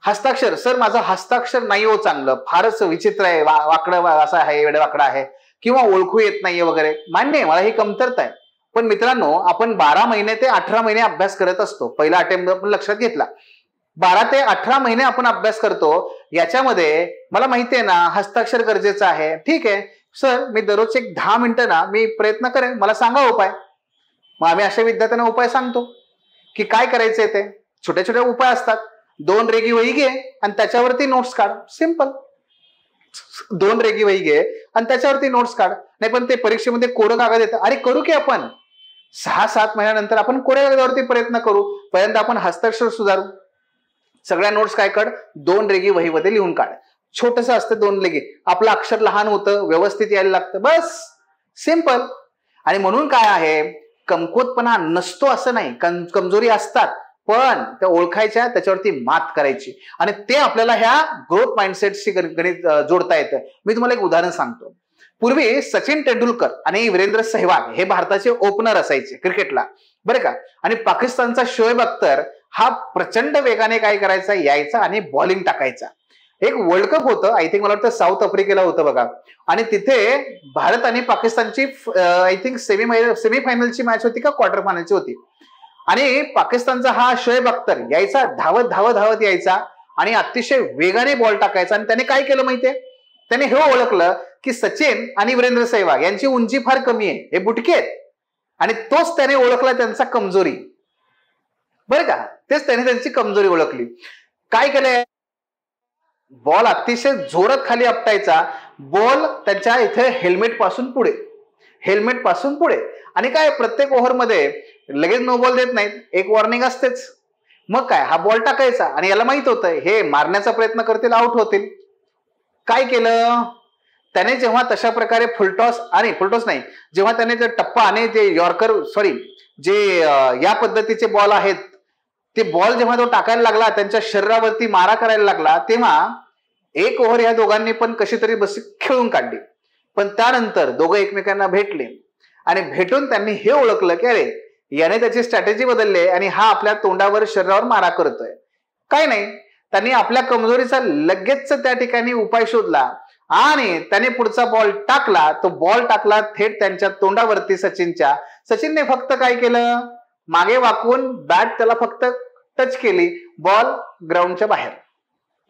हस्ताक्षर, सर माझं हस्ताक्षर नाही हो चांगलं, फारच विचित्र आहे, वाकडं असं आहे, वेडं वाकडं आहे, किंवा ओळखू येत नाहीये वगैरे. मान्य आहे, मला ही कमतरता आहे. पण मित्रांनो, आपण 12 महिने ते 18 महिने अभ्यास करत असतो. पहिला अटेम्प्ट आपण लक्षात घेतला, 12 ते 18 महिने आपण अभ्यास करतो. याच्यामध्ये मला माहिती आहे ना हस्ताक्षर गरजेचं आहे. ठीक आहे सर, मी दररोज एक 10 मिनिटं ना मी प्रयत्न करेन, मला सांगा उपाय. मग आम्ही अशा विद्यार्थ्यांना उपाय सांगतो की काय करायचंय. ते छोटे छोटे उपाय असतात. 2 रेगी वही घे आणि त्याच्यावरती नोट्स काढ. सिंपल. 2 रेगी वही घे आणि त्याच्यावरती नोट्स काढ. नाही पण ते परीक्षेमध्ये कोरं कागद येतं, अरे करू की आपण 6-7 महिन्यानंतर आपण कोऱ्या कागदावरती प्रयत्न करू. पहिल्यांदा आपण हस्ताक्षर सुधारू. सगळ्या नोट्स काय काढ, 2 रेगी वहीमध्ये लिहून काढ. छोटस असतं 2 रेगी, आपलं अक्षर लहान होतं, व्यवस्थित यायला लागतं, बस सिंपल. आणि म्हणून काय आहे, कमकुवतपणा नसतो असं नाही, कमजोरी असतात, पण त्या ओळखायच्या, त्याच्यावरती मात करायची. आणि ते आपल्याला ह्या ग्रोथ माइंडसेटशी गणित जोडता येतं. मी तुम्हाला एक उदाहरण सांगतो. पूर्वी सचिन तेंडुलकर आणि वीरेंद्र सहवाग हे भारताचे ओपनर असायचे क्रिकेटला बरं का. आणि पाकिस्तानचा शोएब अख्तर हा प्रचंड वेगाने काय करायचा, यायचा आणि बॉलिंग टाकायचा. एक वर्ल्ड कप होतं, आय थिंक मला वाटतं साऊथ आफ्रिकेला होतं बघा. आणि तिथे भारत आणि पाकिस्तानची आय थिंक सेमीफायनलची मॅच होती का क्वार्टर फायनलची होती. आणि पाकिस्तानचा हा शोएब अख्तर यायचा, धावत धावत धावत यायचा आणि अतिशय वेगाने बॉल टाकायचा. आणि त्याने काय केलं माहितीये, त्याने हे ओळखलं की सचिन आणि वीरेंद्र सहवाग यांची उंची फार कमी आहे, हे बुटके आहेत. आणि तोच त्याने ओळखला त्यांचा कमजोरी बरं का. तेच त्याने त्यांची कमजोरी ओळखली. काय केलंय, बॉल अतिशय जोरात खाली आपटायचा, बॉल त्यांच्या इथे हेल्मेट पासून पुढे. आणि काय, प्रत्येक ओव्हरमध्ये लगेच नो बॉल देत नाहीत, एक वॉर्निंग असतेच. मग काय, हा बॉल टाकायचा आणि याला माहित होतं हे मारण्याचा प्रयत्न करतील, आउट होतील. काय केलं त्याने, जेव्हा तशा प्रकारे फुलटॉस नाही, जेव्हा त्याने ते टप्पा आणि ते यॉर्कर जे या पद्धतीचे बॉल आहेत, ते बॉल जेव्हा तो टाकायला लागला, त्यांच्या शरीरावरती मारा करायला लागला, तेव्हा एक ओव्हर या दोघांनी पण कशी तरी बस खेळून काढली. पण त्यानंतर दोघं एकमेकांना भेटले आणि भेटून त्यांनी हे ओळखलं की अरे याने त्याची स्ट्रॅटेजी बदलली आणि हा आपल्या तोंडावर शरीरावर मारा करतोय. काय नाही, त्यांनी आपल्या कमजोरीचा लगेच त्या ठिकाणी उपाय शोधला आणि त्याने पुढचा बॉल टाकला. तो बॉल टाकला थेट त्यांच्या तोंडावरती सचिनच्या. सचिनने फक्त काय केलं, मागे वाकून बॅट त्याला फक्त टच केली, बॉल ग्राउंडच्या बाहेर.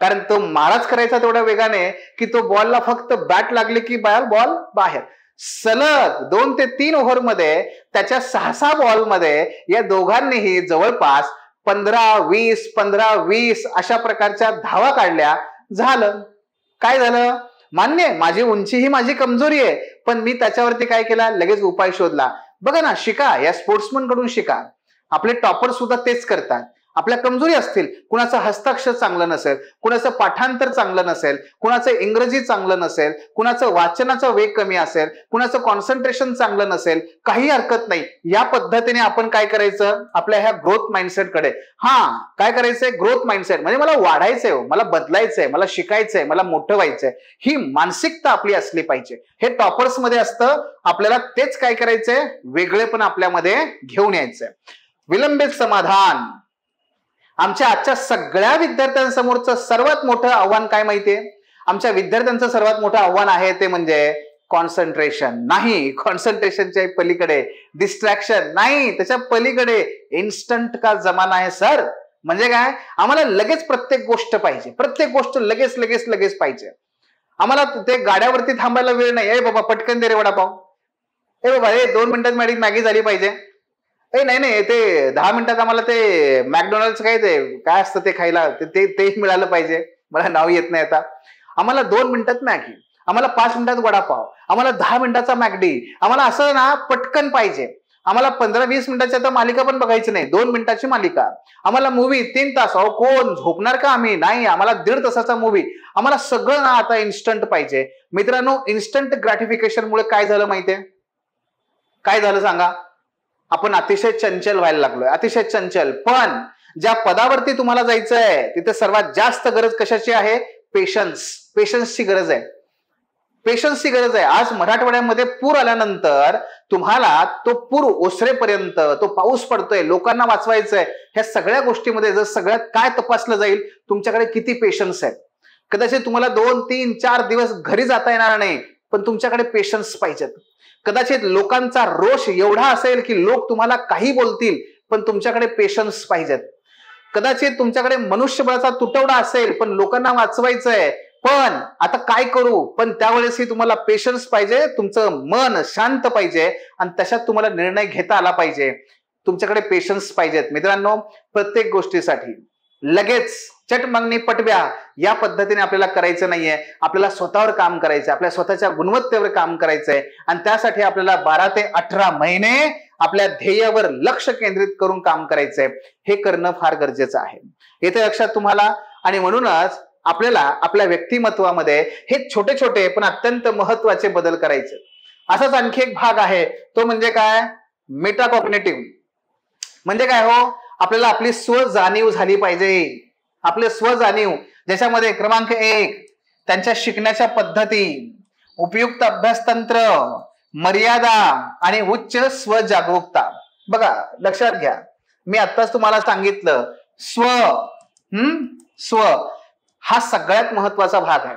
कारण तो माराच करायचा तेवढ्या वेगाने की तो बॉलला फक्त बॅट लागली की बॉल बाहेर. सलग 2 ते 3 ओव्हरमध्ये त्याच्या 6 बॉलमध्ये या दोघांनीही जवळपास 15-20 अशा प्रकारच्या धावा काढल्या. झालं काय झालं, मान्य माझी उंची ही माझी कमजोरी आहे, पण मी त्याच्यावरती काय केला, लगेच उपाय शोधला. बघा ना, शिका, या स्पोर्ट्समन कडून शिका. आपले टॉपर सुद्धा तेच करतात. आपल्या कमजोरी असतील, कुणाचं हस्ताक्षर चांगलं नसेल, कुणाचं पाठांतर चांगलं नसेल, कुणाचं इंग्रजी चांगलं नसेल, कुणाचं वाचनाचा वेग कमी असेल, कुणाचं कॉन्सन्ट्रेशन चांगलं नसेल, काही हरकत नाही. या पद्धतीने आपण काय करायचं, आपल्या ह्या ग्रोथ माइंडसेट कडे काय करायचंय, ग्रोथ माइंडसेट म्हणजे मला वाढायचंय, मला बदलायचंय, मला शिकायचंय, मला मोठं व्हायचंय, ही मानसिकता आपली असली पाहिजे. हे टॉपर्स मध्ये असतं. आपल्याला तेच काय करायचंय, वेगळेपण आपल्यामध्ये घेऊन यायचंय. विलंबित समाधान. आमच्या आजच्या सगळ्या विद्यार्थ्यांसमोरचं सर्वात मोठं आव्हान काय माहितीये, आमच्या विद्यार्थ्यांचं सर्वात मोठं आव्हान आहे ते म्हणजे कॉन्सन्ट्रेशन नाही. कॉन्सन्ट्रेशनच्या पलीकडे डिस्ट्रॅक्शन नाही, त्याच्या पलीकडे इन्स्टंट का जमाना आहे सर. म्हणजे काय, आम्हाला लगेच प्रत्येक गोष्ट पाहिजे, प्रत्येक गोष्ट लगेच लगेच लगेच पाहिजे. आम्हाला ते गाड्यावरती थांबायला वेळ नाही. ए बाबा पटकन दे रे वडापाव, ए बाबा 2 मिनिटात मॅगी झाली पाहिजे. नाही ते 10 मिनिटात आम्हाला ते मॅकडोनल्ड्स काय असतं ते खायला, ते मिळालं पाहिजे. मला नाव येत नाही आता. आम्हाला 2 मिनिटात मॅगी, आम्हाला 5 मिनिटात वडापाव, आम्हाला 10 मिनिटाचा मॅकडी, आम्हाला असं ना पटकन पाहिजे. आम्हाला 15-20 मिनिटाची आता मालिका पण बघायची नाही, 2 मिनिटाची मालिका. आम्हाला मूवी 3 तास, अहो कोण झोपणार का आम्ही, नाही आम्हाला 1.5 तासाचा मूवी. आम्हाला सगळं ना आता इन्स्टंट पाहिजे. मित्रांनो, इन्स्टंट ग्रॅटिफिकेशन मुळे काय झालं माहितीये, काय झालं सांगा, आपण अतिशय चंचल व्हायला लागलोय, अतिशय चंचल. पण ज्या पदावरती तुम्हाला जायचंय तिथे सर्वात जास्त गरज कशाची आहे, पेशन्सची गरज आहे. पेशन्सची गरज आहे. आज मराठवाड्यामध्ये पूर आल्यानंतर तुम्हाला तो पूर ओसरेपर्यंत, तो पाऊस पडतोय, लोकांना वाचवायचंय, ह्या सगळ्या गोष्टीमध्ये जर सगळ्यात काय तपासलं जाईल, तुमच्याकडे किती पेशन्स आहेत. कदाचित तुम्हाला 2, 3, 4 दिवस घरी जाता येणार नाही, पण तुमच्याकडे पेशन्स पाहिजेत. कदाचित लोकांचा रोष एवढा असेल की लोक तुम्हाला काही बोलतील, पण तुमच्याकडे पेशन्स पाहिजेत. कदाचित तुमच्याकडे मनुष्यबळाचा तुटवडा असेल, पण लोकांना वाचवायचंय, पण आता काय करू, पण त्यावेळेसही तुम्हाला पेशन्स पाहिजे, तुमचं मन शांत पाहिजे आणि तशात तुम्हाला निर्णय घेता आला पाहिजे. तुमच्याकडे पेशन्स पाहिजेत. मित्रांनो, प्रत्येक गोष्टीसाठी लगेच चट मागणी पटव्या या पद्धतीने आपल्याला करायचं नाहीये. आपल्याला स्वतःवर काम करायचंय, आपल्या स्वतःच्या गुणवत्तेवर काम करायचंय आणि त्यासाठी आपल्याला 12 ते 18 महिने आपल्या ध्येयावर लक्ष केंद्रित करून काम करायचंय. हे करणं फार गरजेचं आहे. येथे लक्षात तुम्हाला. आणि म्हणूनच आपल्याला आपल्या व्यक्तिमत्वामध्ये हे छोटे छोटे पण अत्यंत महत्वाचे बदल करायचे. असाच आणखी एक भाग आहे, तो म्हणजे काय, मेटाकॉग्निटिव्ह. म्हणजे काय हो, आपल्याला आपली स्वजाणीव झाली पाहिजे. आपले स्वजाणीव, ज्याच्यामध्ये क्रमांक 1 त्यांच्या शिकण्याच्या पद्धती, उपयुक्त अभ्यासतंत्र, मर्यादा आणि उच्च स्वजागरूकता. बघा लक्षात घ्या, मी आत्ताच तुम्हाला सांगितलं, स्व हा सगळ्यात महत्वाचा भाग आहे.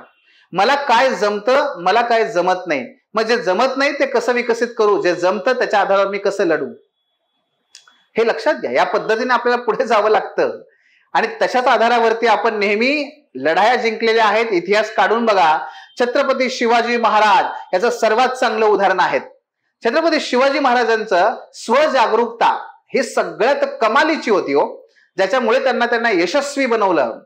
मला काय जमतं, मला काय जमत नाही, मग जे जमत नाही ते कसं विकसित करू, जे जमतं त्याच्या आधारावर मी कसं लढू, हे लक्षात घ्या. या पद्धतीने आपल्याला पुढे जावं लागतं आणि तशाच आधारावरती आपण नेहमी लढाया जिंकलेल्या आहेत. इतिहास काढून बघा. छत्रपती शिवाजी महाराज याचं सर्वात चांगलं उदाहरण आहे. छत्रपती शिवाजी महाराजांचं स्वजागरूकता ही सगळ्यात कमालीची होती हो, ज्याच्यामुळे त्यांना यशस्वी बनवलं.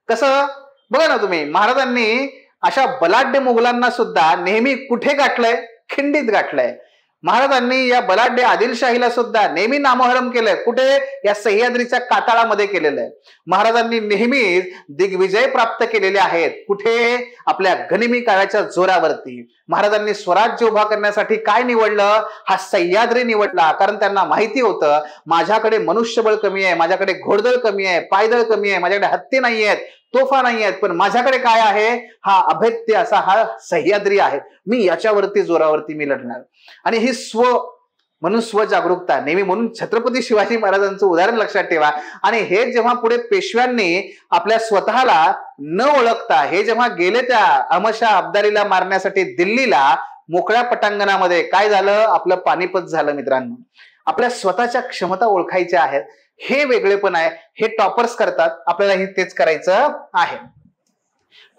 कसं बघा ना तुम्ही, महाराजांनी अशा बलाढ्य मुघलांना सुद्धा नेहमी कुठे गाठलंय, खिंडीत गाठलंय. महाराजांनी या बलाढ्य आदिलशाहीला सुद्धा नेहमी नामोहरम केलंय, कुठे, या सह्याद्रीच्या कातळामध्ये केलेलं आहे. महाराजांनी नेहमीच दिग्विजय प्राप्त केलेले आहेत, कुठे, आपल्या गनिमी काळाच्या जोरावरती. महाराजांनी स्वराज्य उभा करण्यासाठी काय निवडलं, हा सह्याद्री निवडला. कारण त्यांना माहिती होतं, माझ्याकडे मनुष्यबळ कमी आहे, माझ्याकडे घोडदळ कमी आहे, पायदळ कमी आहे, माझ्याकडे हत्ती नाही आहेत, तोफा नाही आहेत, पण माझ्याकडे काय आहे, हा अभेद्य असा हा सह्याद्री आहे, मी याच्यावरती जोरावरती मी लढणार. आणि ही म्हणून स्वजागरूकता नेहमी, म्हणून छत्रपती शिवाजी महाराजांचं उदाहरण लक्षात ठेवा. आणि हे जेव्हा पुढे पेशव्यांनी आपल्या स्वतःला न ओळखता हे जेव्हा गेले त्या अहमदशाह अब्दालीला मारण्यासाठी दिल्लीला, मोकळ्या पटांगणामध्ये काय झालं, आपलं पानिपत झालं. मित्रांनो, आपल्या स्वतःच्या क्षमता ओळखायच्या आहेत, हे वेगळेपण आहे, हे टॉपर्स करतात. आपल्यालाही तेच करायचं आहे.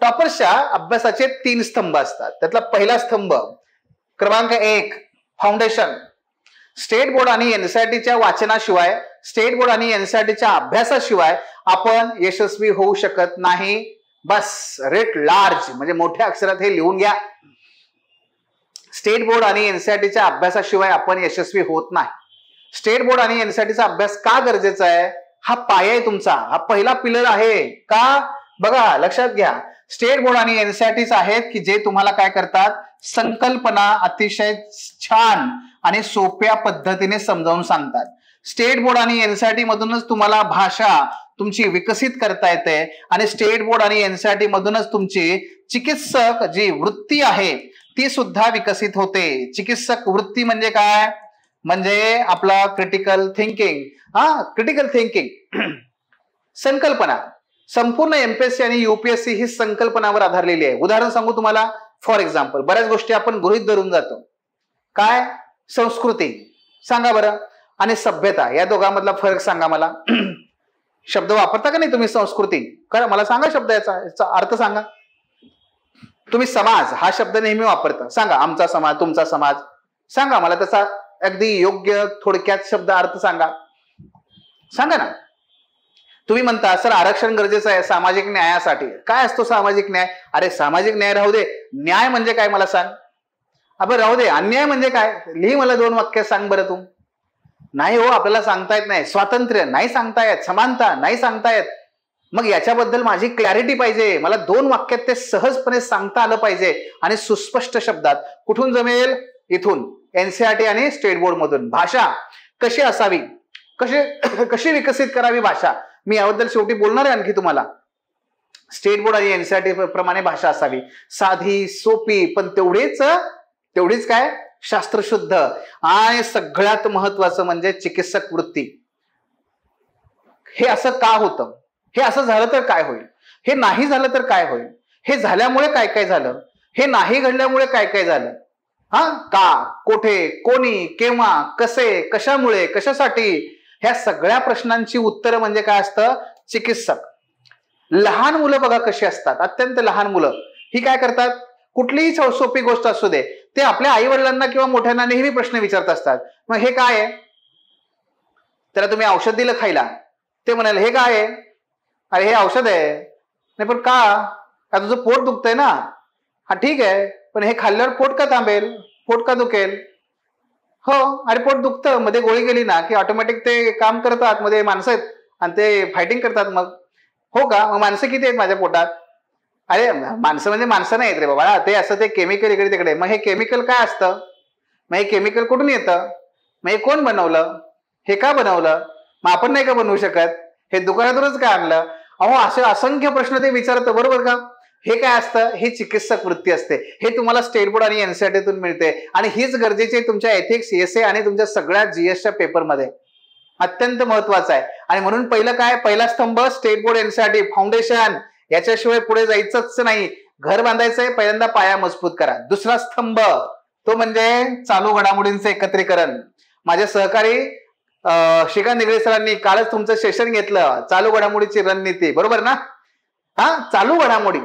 टॉपर्सच्या अभ्यासाचे 3 स्तंभ असतात. त्यातला पहिला स्तंभ क्रमांक 1 फाउंडेशन. स्टेट बोर्ड आणि एनसीईआरटीच्या वाचनाशिवाय, स्टेट बोर्ड आणि एनसीईआरटीच्या अभ्यासाशिवाय आपण यशस्वी होऊ शकत नाही. बस रेट लार्ज म्हणजे मोठ्या अक्षरात हे लिहून घ्या. स्टेट बोर्ड आणि एनसीईआरटीच्या अभ्यासाशिवाय आपण यशस्वी होत नाही. स्टेट बोर्ड आणि एनसीईआरटीचा अभ्यास का गरजेचा आहे, हा पाया आहे तुमचा, हा पहिला पिलर आहे. का, बघा लक्षात घ्या, स्टेट बोर्ड आणि एनसीईआरटीच आहेत की जे तुम्हाला काय करतात, संकल्पना अतिशय छान आणि सोप्या पद्धतीने समजावून सांगतात. स्टेट बोर्ड आणि एनसीईआरटी मधूनच तुम्हाला भाषा तुमची विकसित करता येते आणि स्टेट बोर्ड आणि एनसीईआरटी मधूनच तुमची चिकित्सक जी वृत्ती आहे ती सुद्धा विकसित होते. चिकित्सक वृत्ती म्हणजे काय, म्हणजे आपला क्रिटिकल थिंकिंग. क्रिटिकल थिंकिंग संकल्पना, संपूर्ण एमपीएससी आणि यूपीएससी ही संकल्पनावर आधारलेली आहे. उदाहरण सांगू तुम्हाला, फॉर एक्झाम्पल, बऱ्याच गोष्टी आपण गृहीत धरून जातो. काय, संस्कृती सांगा बरं आणि सभ्यता, या दोघांमधला फरक सांगा मला. शब्द वापरता का नाही तुम्ही संस्कृती, खरं मला सांगा शब्द, याचा अर्थ सांगा. तुम्ही समाज हा शब्द नेहमी वापरता, सांगा आमचा समाज, तुमचा समाज, सांगा मला त्याचा अगदी योग्य थोडक्यात शब्द अर्थ सांगा, सांगा ना. तुम्ही म्हणता सर आरक्षण गरजेचं आहे सामाजिक न्यायासाठी. काय असतो सामाजिक न्याय, अरे सामाजिक न्याय राहू दे, न्याय म्हणजे काय मला सांग. अबे राहू दे, अन्याय म्हणजे काय, लिही मला 2 वाक्य सांग बरं तू. नाही हो, आपल्याला सांगता येत नाही. स्वातंत्र्य नाही सांगता येत, समानता नाही सांगता येत. मग याच्याबद्दल माझी क्लॅरिटी पाहिजे, मला 2 वाक्यात ते सहजपणे सांगता आलं पाहिजे आणि सुस्पष्ट शब्दात. कुठून जमेल, इथून एनसीईआरटी आणि स्टेट बोर्ड मधून. भाषा कशी असावी, कशी विकसित करावी भाषा, मी याबद्दल शेवटी बोलणार आहे आणखी तुम्हाला. स्टेट बोर्ड आणि एनसीईआरटी प्रमाणे भाषा असावी, साधी सोपी पण तेवढीच काय, शास्त्रशुद्ध. आणि सगळ्यात महत्वाचं म्हणजे चिकित्सक वृत्ती. हे असं का होतं, हे असं झालं तर काय होईल, हे नाही झालं तर काय होईल, हे झाल्यामुळे काय काय झालं, हे नाही घडल्यामुळे काय काय झालं, का, कोठे, कोणी, केव्हा, कसे, कशामुळे, कशासाठी, ह्या सगळ्या प्रश्नांची उत्तरं म्हणजे काय असतं, चिकित्सक. लहान मुलं बघा कशी असतात, अत्यंत लहान मुलं ही काय करतात, कुठलीही सोपी गोष्ट असू दे, ते आपल्या आई वडिलांना किंवा मोठ्यांना नेहमी प्रश्न विचारत असतात. मग हे काय आहे, त्याला तुम्ही औषध दिलं खायला, ते म्हणाल हे काय आहे, अरे हे औषध आहे. नाही पण का तुझं पोट दुखतंय ना, हा ठीक आहे, पण हे खाल्ल्यावर पोट का थांबेल, पोट का दुखेल. हो, अरे पोट दुखतं, मध्ये गोळी गेली ना की ऑटोमॅटिक ते काम करतात, मध्ये माणसं आहेत आणि ते फायटिंग करतात. मग हो का, मग माणसं किती आहेत माझ्या पोटात, अरे माणसं म्हणजे माणसं नाही आहेत रे बाबा, ते असं ते केमिकल इकडे तिकडे. मग हे केमिकल काय असतं, मग हे केमिकल कुठून येतं, मग हे कोण बनवलं, हे का बनवलं, मग आपण नाही का बनवू शकत, हे दुकानातूनच का आणलं. अहो असे असंख्य प्रश्न ते विचारतं, बरोबर का. हे काय असतं, हे चिकित्सक वृत्ती असते. हे तुम्हाला स्टेट बोर्ड आणि एनसीईआरटीतून मिळते आणि हीच गरजेची आहे तुमच्या एथिक्स, एसए आणि तुमच्या सगळ्या जीएसच्या पेपरमध्ये. अत्यंत महत्वाचं आहे. आणि म्हणून पहिलं काय, पहिला स्तंभ स्टेट बोर्ड एनसीईआरटी फाउंडेशन, याच्याशिवाय पुढे जायचंच नाही. घर बांधायचंय, पहिल्यांदा पाया मजबूत करा. दुसरा स्तंभ तो म्हणजे चालू घडामोडींचे एकत्रीकरण. माझे सहकारी श्रीकांत निगळे सरांनी कालच तुमचं सेशन घेतलं, चालू घडामोडीची रणनीती, बरोबर ना. चालू घडामोडी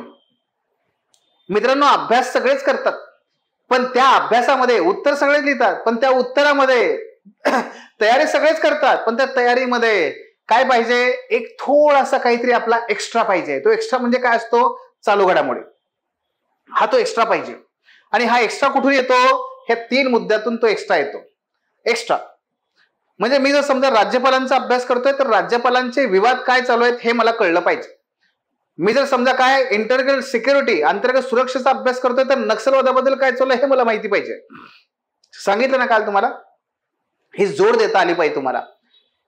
मित्रांनो, अभ्यास सगळेच करतात, पण त्या अभ्यासामध्ये उत्तर सगळेच लिहितात, पण त्या उत्तरामध्ये तयारी सगळेच करतात, पण त्या तयारीमध्ये काय पाहिजे, एक थोडासा काहीतरी आपला एक्स्ट्रा पाहिजे. तो एक्स्ट्रा म्हणजे काय असतो, चालू घडामोडी, हा तो एक्स्ट्रा पाहिजे. आणि हा एक्स्ट्रा कुठून येतो, ह्या 3 मुद्द्यातून तो एक्स्ट्रा येतो. एक्स्ट्रा म्हणजे मी जर समजा राज्यपालांचा अभ्यास करतोय तर राज्यपालांचे विवाद काय चालू आहेत हे मला कळलं पाहिजे. मी जर समजा काय इंटरनल सिक्युरिटी, अंतर्गत सुरक्षेचा अभ्यास करतोय तर नक्षलवादाबद्दल काय चालू आहे हे मला माहिती पाहिजे. सांगितलं ना काल तुम्हाला, ही जोड देता आली पाहिजे तुम्हाला.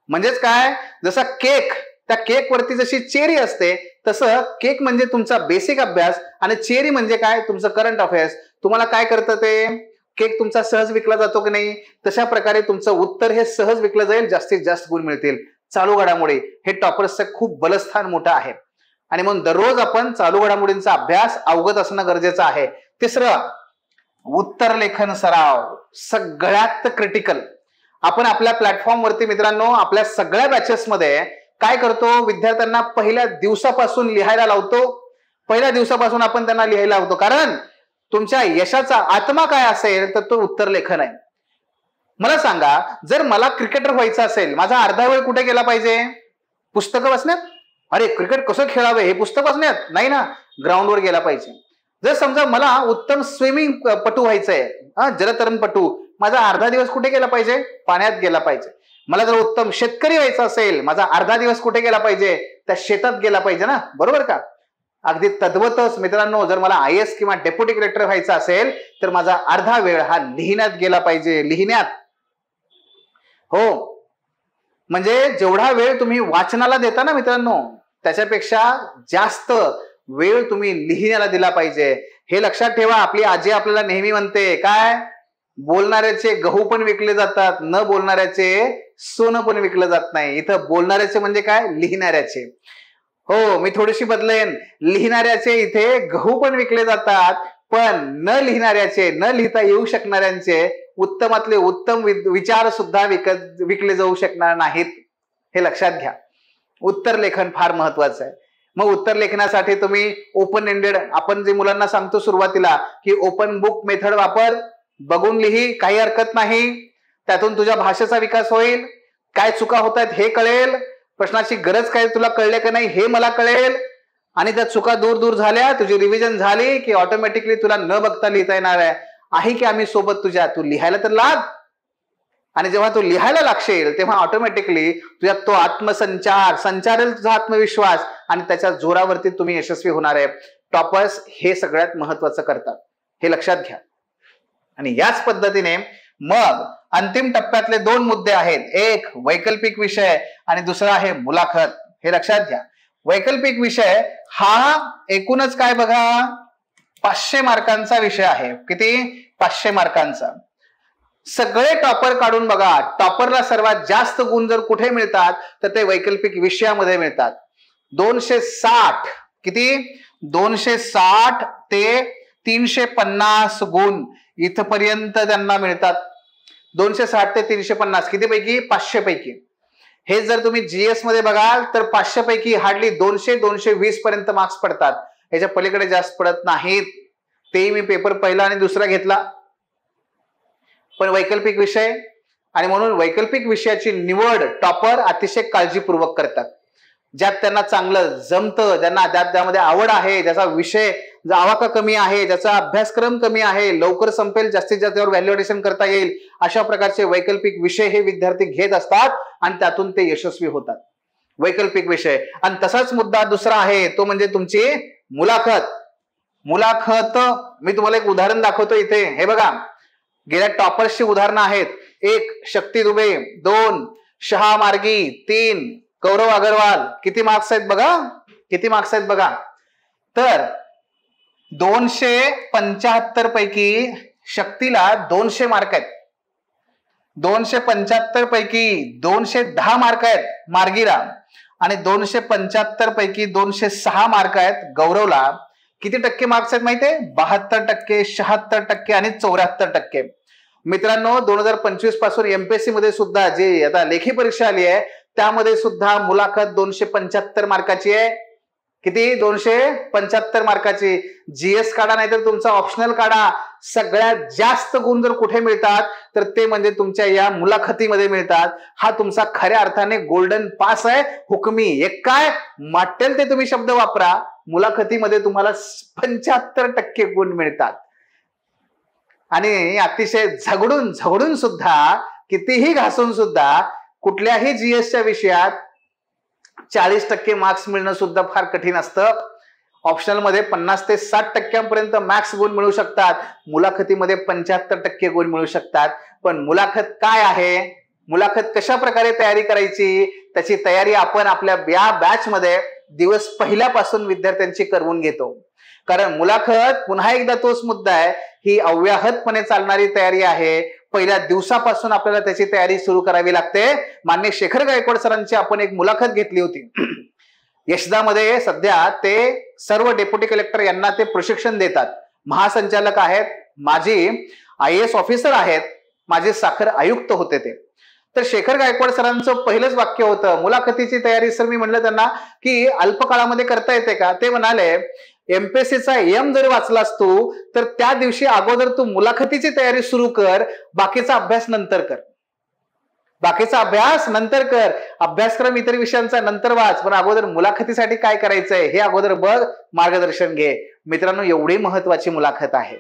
म्हणजेच काय, जसा केक, त्या केक वरती जशी चेरी असते तसं केक म्हणजे तुमचा बेसिक अभ्यास आणि चेरी म्हणजे काय, तुमचं करंट अफेअर्स. तुम्हाला काय करतं ते, केक तुमचा सहज विकला जातो की नाही, तशा प्रकारे तुमचं उत्तर हे सहज विकलं जाईल, जास्तीत जास्त गुण मिळतील. चालू घडामोडी हे टॉपर्सचं खूप बलस्थान मोठं आहे आणि म्हणून दररोज आपण चालू घडामोडींचा अभ्यास अवगत असणं गरजेचं आहे. तिसरं, उत्तर लेखन सराव सगळ्यात क्रिटिकल. आपण आपल्या प्लॅटफॉर्मवरती मित्रांनो आपल्या सगळ्या बॅचेसमध्ये काय करतो, विद्यार्थ्यांना पहिल्या दिवसापासून लिहायला लावतो. पहिल्या दिवसापासून आपण त्यांना लिहायला लावतो, कारण तुमच्या यशाचा आत्मा काय असेल तर तो उत्तर लेखन आहे. मला सांगा, जर मला क्रिकेटर व्हायचं असेल, माझा अर्धा वेळ कुठे गेला पाहिजे, पुस्तकं वाचण्यात. अरे क्रिकेट कसं खेळावे हे पुस्तक वाचण्यात नाही ना, ग्राउंडवर गेला पाहिजे. जर समजा मला उत्तम स्विमिंग पटू व्हायचंय, जलतरणपटू, माझा अर्धा दिवस कुठे गेला पाहिजे, पाण्यात गेला पाहिजे. मला जर उत्तम शेतकरी व्हायचं असेल, माझा अर्धा दिवस कुठे गेला पाहिजे, त्या शेतात गेला पाहिजे ना, बरोबर का. अगदी तद्वतच मित्रांनो, जर मला IAS किंवा डेप्युटी कलेक्टर व्हायचं असेल तर माझा अर्धा वेळ हा लिहिण्यात गेला पाहिजे, लिहिण्यात. हो, म्हणजे जेवढा वेळ तुम्ही वाचनाला देता ना मित्रांनो, त्याच्यापेक्षा जास्त वेळ तुम्ही लिहिण्याला दिला पाहिजे. हे लक्षात ठेवा. आपली आजी आपल्याला नेहमी म्हणते काय, बोलणाऱ्याचे गहू पण विकले जातात, न बोलणाऱ्याचे सोनं पण विकलं जात नाही. इथं बोलणाऱ्याचे म्हणजे काय, लिहिणाऱ्याचे. हो, मी थोडीशी बदलेन, लिहिणाऱ्याचे इथे गहू पण विकले जातात, पण न लिहिणाऱ्याचे, न लिहिता येऊ शकणाऱ्यांचे उत्तमातले उत्तम विचार सुद्धा विकले जाऊ शकणार नाहीत. हे लक्षात घ्या. उत्तर लेखन फार महत्वाचं आहे. मग उत्तर लेखनासाठी तुम्ही ओपन एंडेड, आपण जे मुलांना सांगतो सुरुवातीला की ओपन बुक मेथड वापर, बघून लिही, काही हरकत नाही. त्यातून तुझ्या भाषेचा विकास होईल, काय चुका होत आहेत हे कळेल, प्रश्नाची गरज काय तुला कळले का नाही हे मला कळेल, आणि त्या चुका दूर दूर झाल्या, तुझी रिव्हिजन झाली की ऑटोमॅटिकली तुला न बघता लिहिता येणार आहे की आम्ही सोबत तुझ्या. तू लिहायला तर लाग, आणि जेव्हा तू लिहायला लागशील तेव्हा ऑटोमॅटिकली तुझ्या तो आत्मसंचार संचारेल, तुझा आत्मविश्वास, आणि त्याच्या जोरावरती तुम्ही यशस्वी होणार आहे. टॉपर्स हे सगळ्यात महत्वाचं करतात, हे लक्षात घ्या. आणि याच पद्धतीने मग अंतिम टप्प्यातले दोन मुद्दे आहेत, एक वैकल्पिक विषय आणि दुसरा आहे मुलाखत. हे लक्षात घ्या. वैकल्पिक विषय हा एकूणच काय बघा, 500 मार्कांचा विषय आहे. किती, 500 मार्कांचा. सगळे टॉपर काढून बघा, टॉपरला सर्वात जास्त गुण जर कुठे मिळतात तर ते वैकल्पिक विषयामध्ये मिळतात. 260, किती, 260 ते 350 गुण इथपर्यंत त्यांना मिळतात. 260 ते 350 किती पैकी, 500 पैकी. हे जर तुम्ही GS मध्ये बघाल तर 500 पैकी हार्डली 200-220 पर्यंत मार्क्स पडतात, याच्या पलीकडे जास्त पडत नाहीत. तेही मी पेपर पहिला आणि दुसरा घेतला, पण वैकल्पिक विषय, आणि म्हणून वैकल्पिक विषयाची निवड टॉपर अतिशय काळजीपूर्वक करतात. ज्यात त्यांना चांगलं जमतं, ज्यांना त्यामध्ये आवड आहे, ज्याचा विषय आवाका कमी आहे, ज्याचा अभ्यासक्रम कमी आहे, लवकर संपेल, जास्तीत जास्त त्यावर व्हॅल्युएशन करता येईल, अशा प्रकारचे वैकल्पिक विषय हे विद्यार्थी घेत असतात आणि त्यातून ते यशस्वी होतात. वैकल्पिक विषय. आणि तसाच मुद्दा दुसरा आहे, तो म्हणजे तुमची मुलाखत. मुलाखत मी तुम्हाला एक उदाहरण दाखवतो इथे. हे बघा, गेल्या टॉपर्सची उदाहरणं आहेत. 1 शक्ती दुबे, 2 शहा मार्गी, 3 गौरव अग्रवाल. किती मार्क्स आहेत बघा, किती मार्क्स आहेत बघा. तर 275 पैकी शक्तीला 200 मार्क आहेत, 275 पैकी 210 मार्क आहेत मार्गीला, आणि 275 पैकी 206 मार्क आहेत गौरवला. किती टक्के मार्क्स आहेत माहितीये, 72%, 76% आणि 74%. मित्रांनो, 2025 पासून MPSC मध्ये सुद्धा जे आता लेखी परीक्षा आली आहे त्यामध्ये सुद्धा मुलाखत 275 मार्काची आहे. किती, 275 मार्काची. GS काढा नाहीतर तुमचा ऑप्शनल काढा. सगळ्यात जास्त गुण जर कुठे मिळतात तर ते म्हणजे तुमच्या या मुलाखतीमध्ये मिळतात. हा तुमचा खऱ्या अर्थाने गोल्डन पास आहे. हुकमी एक काय वाटेल ते तुम्ही शब्द वापरा, मुलाखतीमध्ये तुम्हाला 75% गुण मिळतात. आणि अतिशय झगडून सुद्धा, कितीही घासून सुद्धा कुठल्याही GSच्या विषयात 40% मार्क्स मिळणं सुद्धा फार कठीण असतं. ऑप्शनल मध्ये 50 ते 60% मॅक्स गुण मिळू शकतात, मुलाखतीमध्ये 75% गुण मिळू शकतात. पण मुलाखत काय आहे, मुलाखत कशा प्रकारे तयारी करायची, त्याची तयारी आपण आपल्या या बॅच मध्ये दिवस पहिल्यापासून विद्यार्थ्यांची करवून घेतो. कारण मुलाखत पुन्हा एकदा तोच मुद्दा आहे, ही अव्याहतपणे चालणारी तयारी आहे. पहिल्या दिवसापासून आपल्याला त्याची तयारी सुरू करावी लागते. माननीय शेखर गायकवाड सरांची आपण एक मुलाखत घेतली होती यशदामध्ये. सध्या ते सर्व डेप्युटी कलेक्टर यांना ते प्रशिक्षण देतात. महासंचालक आहेत, माजी IAS ऑफिसर आहेत, माझे साखर आयुक्त होते ते. तर शेखर गायकवाड सरांचं पहिलंच वाक्य होतं मुलाखतीची तयारी. सर मी म्हणलं त्यांना की अल्पकाळामध्ये करता येते का? ते म्हणाले MPSCचा एम जर वाचलास तू तर त्या दिवशी अगोदर तू मुलाखतीची तयारी सुरू कर, बाकीचा अभ्यास नंतर कर. बाकीचा अभ्यास नंतर कर, अभ्यासक्रम इतर विषयांचा नंतर वाच, पण अगोदर मुलाखतीसाठी काय करायचंय हे अगोदर बघ, मार्गदर्शन घे. मित्रांनो, एवढी महत्वाची मुलाखत आहे.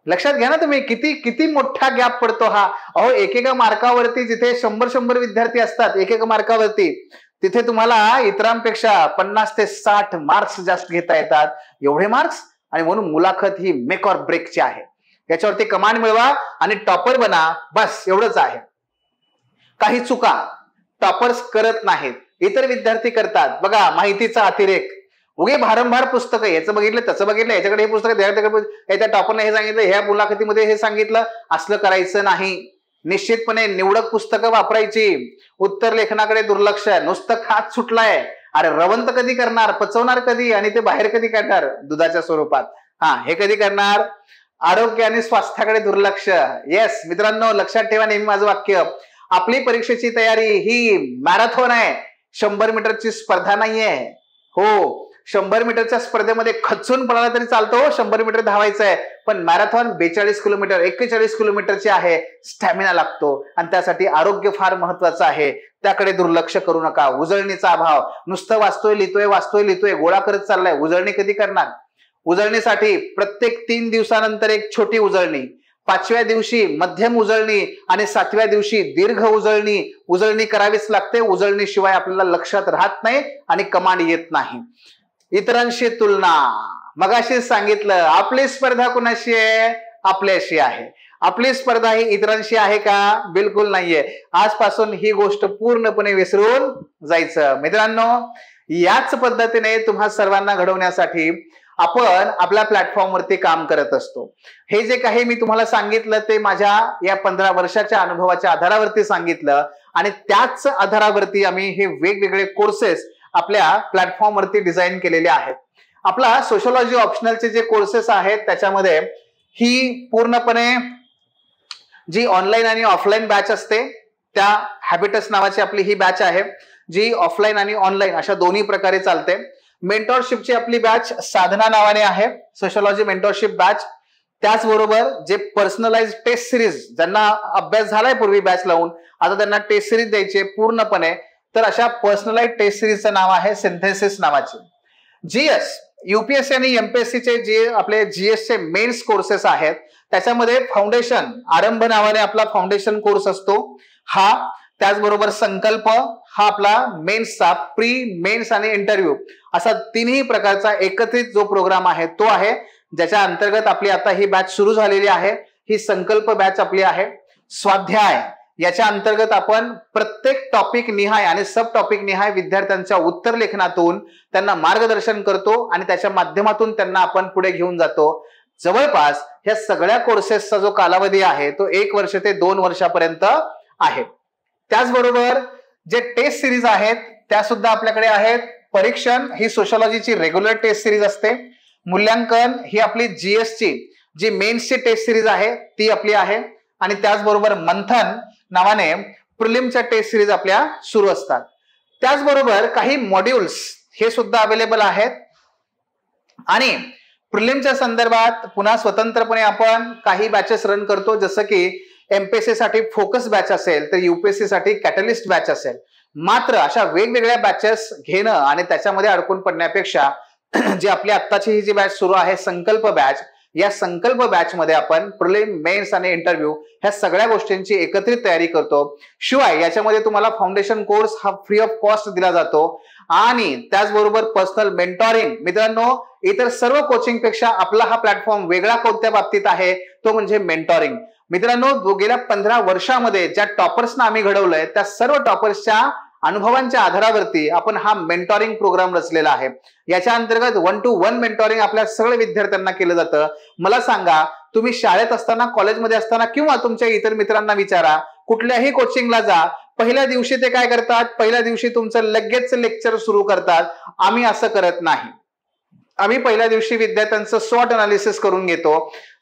लक्षात घ्या ना तुम्ही, किती किती मोठा गॅप पडतो हा. अहो, एकेका मार्कावरती जिथे 100 विद्यार्थी असतात एकेका मार्कावरती, तिथे तुम्हाला इतरांपेक्षा 50 ते 60 मार्क्स जास्त घेता येतात. एवढे मार्क्स, आणि म्हणून मुलाखत ही मेक ऑर ब्रेकची आहे. याच्यावरती कमांड मिळवा आणि टॉपर बना, बस एवढंच आहे. काही चुका टॉपर्स करत नाहीत, इतर विद्यार्थी करतात. बघा, माहितीचा अतिरेक, उगे भारंभार पुस्तकं, याचं बघितलं त्याचं बघितलं, याच्याकडे हे पुस्तक, त्या टॉपरने हे सांगितलं, ह्या मुलाखतीमध्ये हे सांगितलं, असलं करायचं नाही. निश्चितपणे निवडक पुस्तकं वापरायची. उत्तर लेखनाकडे दुर्लक्ष, नुसतं खात सुटलाय. अरे रवंत कधी करणार, पचवणार कधी, आणि ते बाहेर कधी काढणार दुधाच्या स्वरूपात? हे कधी करणार? आरोग्य आणि स्वास्थ्याकडे दुर्लक्ष. येस मित्रांनो, लक्षात ठेवा नेहमी माझं वाक्य, आपली परीक्षेची तयारी ही मॅरेथॉन आहे, 100 मीटरची स्पर्धा नाहीये. हो, 100 मीटरच्या स्पर्धेमध्ये खचून पडायला तरी चालतो, 100 मीटर धावायचं आहे, पण मॅरेथॉन 42 किलोमीटर 41 किलोमीटरची आहे. स्टॅमिना लागतो आणि त्यासाठी आरोग्य फार महत्वाचं आहे. त्याकडे दुर्लक्ष करू नका. उजळणीचा अभाव, नुसतं वाचतोय लिहितोय गोळा करत चाललाय, उजळणी कधी करणार? उजळणीसाठी प्रत्येक 3 दिवसानंतर एक छोटी उजळणी, 5व्या दिवशी मध्यम उजळणी आणि 7व्या दिवशी दीर्घ उजळणी करावीच लागते. उजळणीशिवाय आपल्याला लक्षात राहत नाही आणि कमांड येत नाही. इतरांशी तुलना, मगाशी सांगितलं, आपली स्पर्धा कुणाशी आहे? आपल्याशी आहे. आपली स्पर्धा ही इतरांशी आहे का? बिलकुल नाहीये. आजपासून ही गोष्ट पूर्णपणे विसरून जायचं. मित्रांनो, याच पद्धतीने तुम्हा सर्वांना घडवण्यासाठी आपण आपल्या प्लॅटफॉर्मवरती काम करत असतो. हे जे काही मी तुम्हाला सांगितलं ते माझ्या या 15 वर्षाच्या अनुभवाच्या आधारावरती सांगितलं, आणि त्याच आधारावरती आम्ही हे वेगवेगळे कोर्सेस आपल्या प्लॅटफॉर्मवरती डिझाईन केलेले आहेत. आपला सोशलॉजी ऑप्शनलचे जे कोर्सेस आहेत त्याच्यामध्ये ही पूर्णपणे जी ऑनलाईन आणि ऑफलाईन बॅच असते, त्या हॅबिटस नावाची आपली ही बॅच आहे, जी ऑफलाईन आणि ऑनलाईन अशा दोन्ही प्रकारे चालते. मेंटॉरशिपची आपली बॅच साधना नावाने आहे, सोशलॉजी मेंटॉरशिप बॅच. त्याचबरोबर जे पर्सनलाइज टेस्ट सिरीज, ज्यांना अभ्यास झालाय पूर्वी बॅच लावून, आता त्यांना टेस्ट सिरीज द्यायची पूर्णपणे, तर अशा पर्सनलाइज टेस्ट सिरीजचं नाव आहे सिंथेसिस नावाची. GS, UPSC आणि MPSCचे जे आपले GSचे मेन्स कोर्सेस आहेत त्याच्यामध्ये फाउंडेशन, आरंभ नावाने आपला फाउंडेशन कोर्स असतो हा. त्याचबरोबर संकल्प हा आपला मेन्सचा, प्री मेन्स आणि इंटरव्ह्यू असा तिन्ही प्रकारचा एकत्रित जो प्रोग्राम आहे तो आहे, ज्याच्या अंतर्गत आपली आता ही बॅच सुरू झालेली आहे. ही संकल्प बॅच आपली आहे. स्वाध्याय, याच्या अंतर्गत आपण प्रत्येक टॉपिक निहाय आणि सब टॉपिक निहाय विद्यार्थ्यांच्या उत्तर लेखनातून त्यांना मार्गदर्शन करतो आणि त्याच्या माध्यमातून त्यांना आपण पुढे घेऊन जातो. जवळपास ह्या सगळ्या कोर्सेसचा जो कालावधी आहे तो 1 वर्ष ते 2 वर्षापर्यंत आहे. त्याचबरोबर जे टेस्ट सिरीज आहेत त्या सुद्धा आपल्याकडे आहेत. परीक्षण ही सोशलॉजीची रेग्युलर टेस्ट सिरीज असते. मूल्यांकन ही आपली GSची जी मेन्सची टेस्ट सिरीज आहे ती आपली आहे. आणि त्याचबरोबर मंथन नावाने प्रिलिमच्या टेस्ट सिरीज आपल्या सुरू असतात. त्याचबरोबर काही मॉड्यूल्स हे सुद्धा अवेलेबल आहेत. आणि प्रिलिमच्या संदर्भात पुन्हा स्वतंत्रपणे आपण काही बॅचेस रन करतो, जसं की MPSC साठी फोकस बॅच असेल तर UPSC साठी कॅटलिस्ट बॅच असेल. मात्र अशा वेगवेगळ्या बॅचेस घेणं आणि त्याच्यामध्ये अडकून पडण्यापेक्षा जी आपली आत्ताची ही जी बॅच सुरू आहे संकल्प बॅच, या संकल्प बॅच मध्ये आपण प्रिलिम, मेन्स आणि इंटरव्ह्यू ह्या सगळ्या गोष्टींची एकत्रित तयारी करतो. शिवाय याच्यामध्ये तुम्हाला फाउंडेशन कोर्स हा फ्री ऑफ कॉस्ट दिला जातो. आणि त्याचबरोबर पर्सनल मेंटॉरिंग. मित्रांनो, इतर सर्व कोचिंग पेक्षा आपला हा प्लॅटफॉर्म वेगळा कोणत्या बाबतीत आहे तो म्हणजे मेंटॉरिंग. मित्रांनो, गेल्या 15 वर्षामध्ये ज्या टॉपर्सना आम्ही घडवलंय त्या सर्व टॉपर्सच्या अनुभवांच्या आधारावरती आपण हा मेंटॉरिंग प्रोग्राम रचलेला आहे. याच्या अंतर्गत 1 to 1 मेंटॉरिंग आपल्या सगळ्या विद्यार्थ्यांना केलं जातं. मला सांगा, तुम्ही शाळेत असताना, कॉलेजमध्ये असताना किंवा तुमच्या इतर मित्रांना विचारा, कुठल्याही कोचिंगला जा, पहिल्या दिवशी ते काय करतात? पहिल्या दिवशी तुमचं लगेच लेक्चर सुरू करतात. आम्ही असं करत नाही. आम्ही पहिल्या दिवशी विद्यार्थ्यांचं स्वॉट अनालिसिस करून घेतो.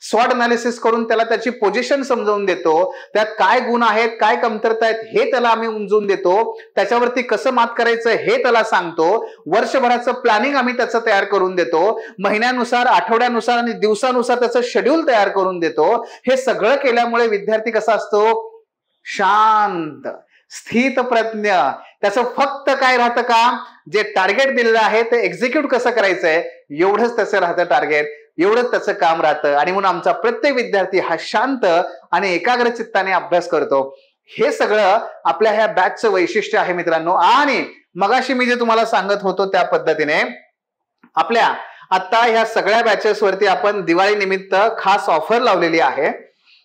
स्वॉट अनालिसिस करून त्याला त्याची पोझिशन समजावून देतो. त्यात काय गुण आहेत, काय कमतरता आहेत हे त्याला आम्ही उमजून देतो. त्याच्यावरती कसं मात करायचं हे त्याला सांगतो. वर्षभराचं प्लॅनिंग आम्ही त्याचं तयार करून देतो. महिन्यानुसार, आठवड्यानुसार आणि दिवसानुसार त्याचं शेड्यूल तयार करून देतो. हे सगळं केल्यामुळे विद्यार्थी कसा असतो? शांत, स्थितप्रज्ञ. त्याचं फक्त काय राहतं काम? जे टार्गेट दिलेलं आहे ते एक्झिक्यूट कसं करायचंय एवढंच त्याचं राहतं टार्गेट, एवढंच त्याचं काम राहतं. आणि म्हणून आमचा प्रत्येक विद्यार्थी हा शांत आणि एकाग्र चित्ताने अभ्यास करतो. हे सगळं आपल्या ह्या बॅचचं वैशिष्ट्य आहे मित्रांनो. आणि मगाशी मी जे तुम्हाला सांगत होतो त्या पद्धतीने आपल्या आता ह्या सगळ्या बॅचेस वरती आपण दिवाळी निमित्त खास ऑफर लावलेली आहे,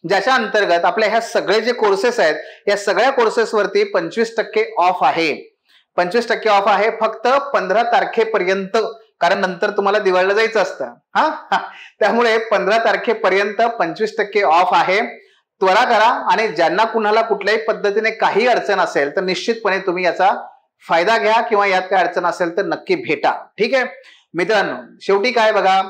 ज्याच्या अंतर्गत आपल्या ह्या सगळे जे कोर्सेस आहेत या सगळ्या कोर्सेस वरती 25% ऑफ आहे. 25% ऑफ आहे फक्त 15 तारखेपर्यंत, कारण नंतर तुम्हाला दिवाळीला जायचं असतं. त्यामुळे 15 तारखेपर्यंत 25% ऑफ आहे. त्वरा करा. आणि ज्यांना कुणाला कुठल्याही पद्धतीने काही अडचण असेल तर निश्चितपणे तुम्ही याचा फायदा घ्या, किंवा यात काय अडचण असेल तर नक्की भेटा. ठीक आहे मित्रांनो, शेवटी काय बघा,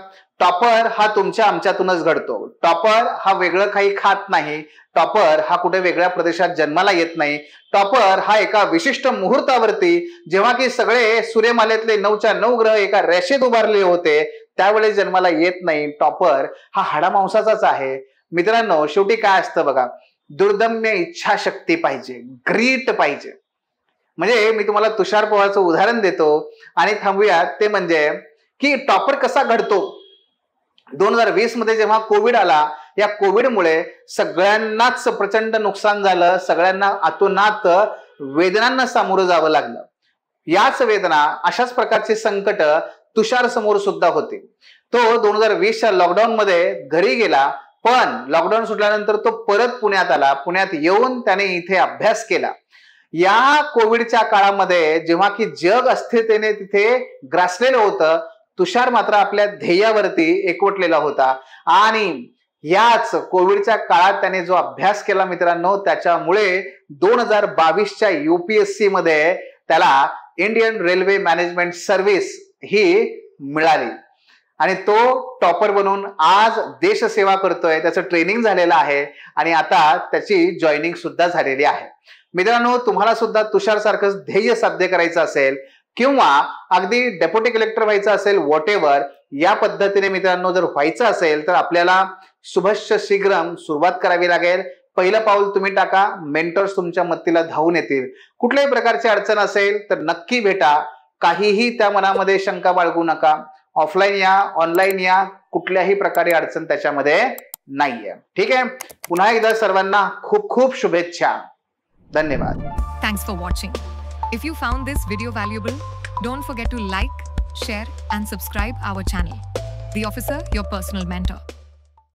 टॉपर हा तुमच्या आमच्यातूनच घडतो. टॉपर हा वेगळं काही खात नाही. टॉपर हा कुठे वेगळ्या प्रदेशात जन्माला येत नाही. टॉपर हा एका विशिष्ट मुहूर्तावरती, जेव्हा की सगळे सूर्यमालेतले 9च्या 9 ग्रह एका रेषेत उभारले होते, त्यावेळेस जन्माला येत नाही. टॉपर हा हाडामांसाचाच आहे. मित्रांनो, शेवटी काय असतं बघा, दुर्दम्य इच्छाशक्ती पाहिजे, ग्रीट पाहिजे. म्हणजे मी तुम्हाला तुषार पवारचं उदाहरण देतो आणि थांबूया. ते म्हणजे की टॉपर कसा घडतो. 2020 मध्ये जेव्हा कोविड आला, या कोविडमुळे सगळ्यांनाच प्रचंड नुकसान झालं. सगळ्यांना अतोनात वेदनांना सामोरं जावं लागलं. याच वेदना, अशाच प्रकारची संकट तुषार समोर सुद्धा होती. तो 2020च्या लॉकडाऊन मध्ये घरी गेला, पण लॉकडाऊन सुटल्यानंतर तो परत पुण्यात आला. पुण्यात येऊन त्याने इथे अभ्यास केला. या कोविडच्या काळामध्ये जेव्हा की जग अस्थिरतेने तिथे ग्रासलेलं होतं, तुषार मात्र आपल्या ध्येयावरती एकवटलेला होता. आणि याच कोविडच्या काळात त्याने जो अभ्यास केला मित्रांनो, त्याच्यामुळे 2022च्या UPSC मध्ये त्याला इंडियन रेल्वे मॅनेजमेंट सर्व्हिस ही मिळाली. आणि तो टॉपर बनून आज देशसेवा करतोय. त्याचं ट्रेनिंग झालेलं आहे आणि आता त्याची जॉईनिंग सुद्धा झालेली आहे. मित्रांनो, तुम्हाला सुद्धा तुषार सारखंच ध्येय साध्य करायचं असेल किंवा अगदी डेप्युटी कलेक्टर व्हायचं असेल, व्हॉट एव्हर, या पद्धतीने मित्रांनो जर व्हायचं असेल तर आपल्याला शुभश्च शीघ्रम सुरुवात करावी लागेल. पहिलं पाऊल तुम्ही टाका, मेंटर्स तुमच्या मदतीला धावून येतील. कुठल्याही प्रकारची अडचण असेल तर नक्की भेटा. काहीही त्या मनामध्ये शंका बाळगू नका. ऑफलाईन या, ऑनलाईन या, कुठल्याही प्रकारे अडचण त्याच्यामध्ये नाहीये. ठीक आहे. पुन्हा एकदा सर्वांना खूप खूप शुभेच्छा. धन्यवाद.
Thanks for watching. If you found this video valuable, don't forget to like, share and subscribe our channel. The Officer, your personal mentor.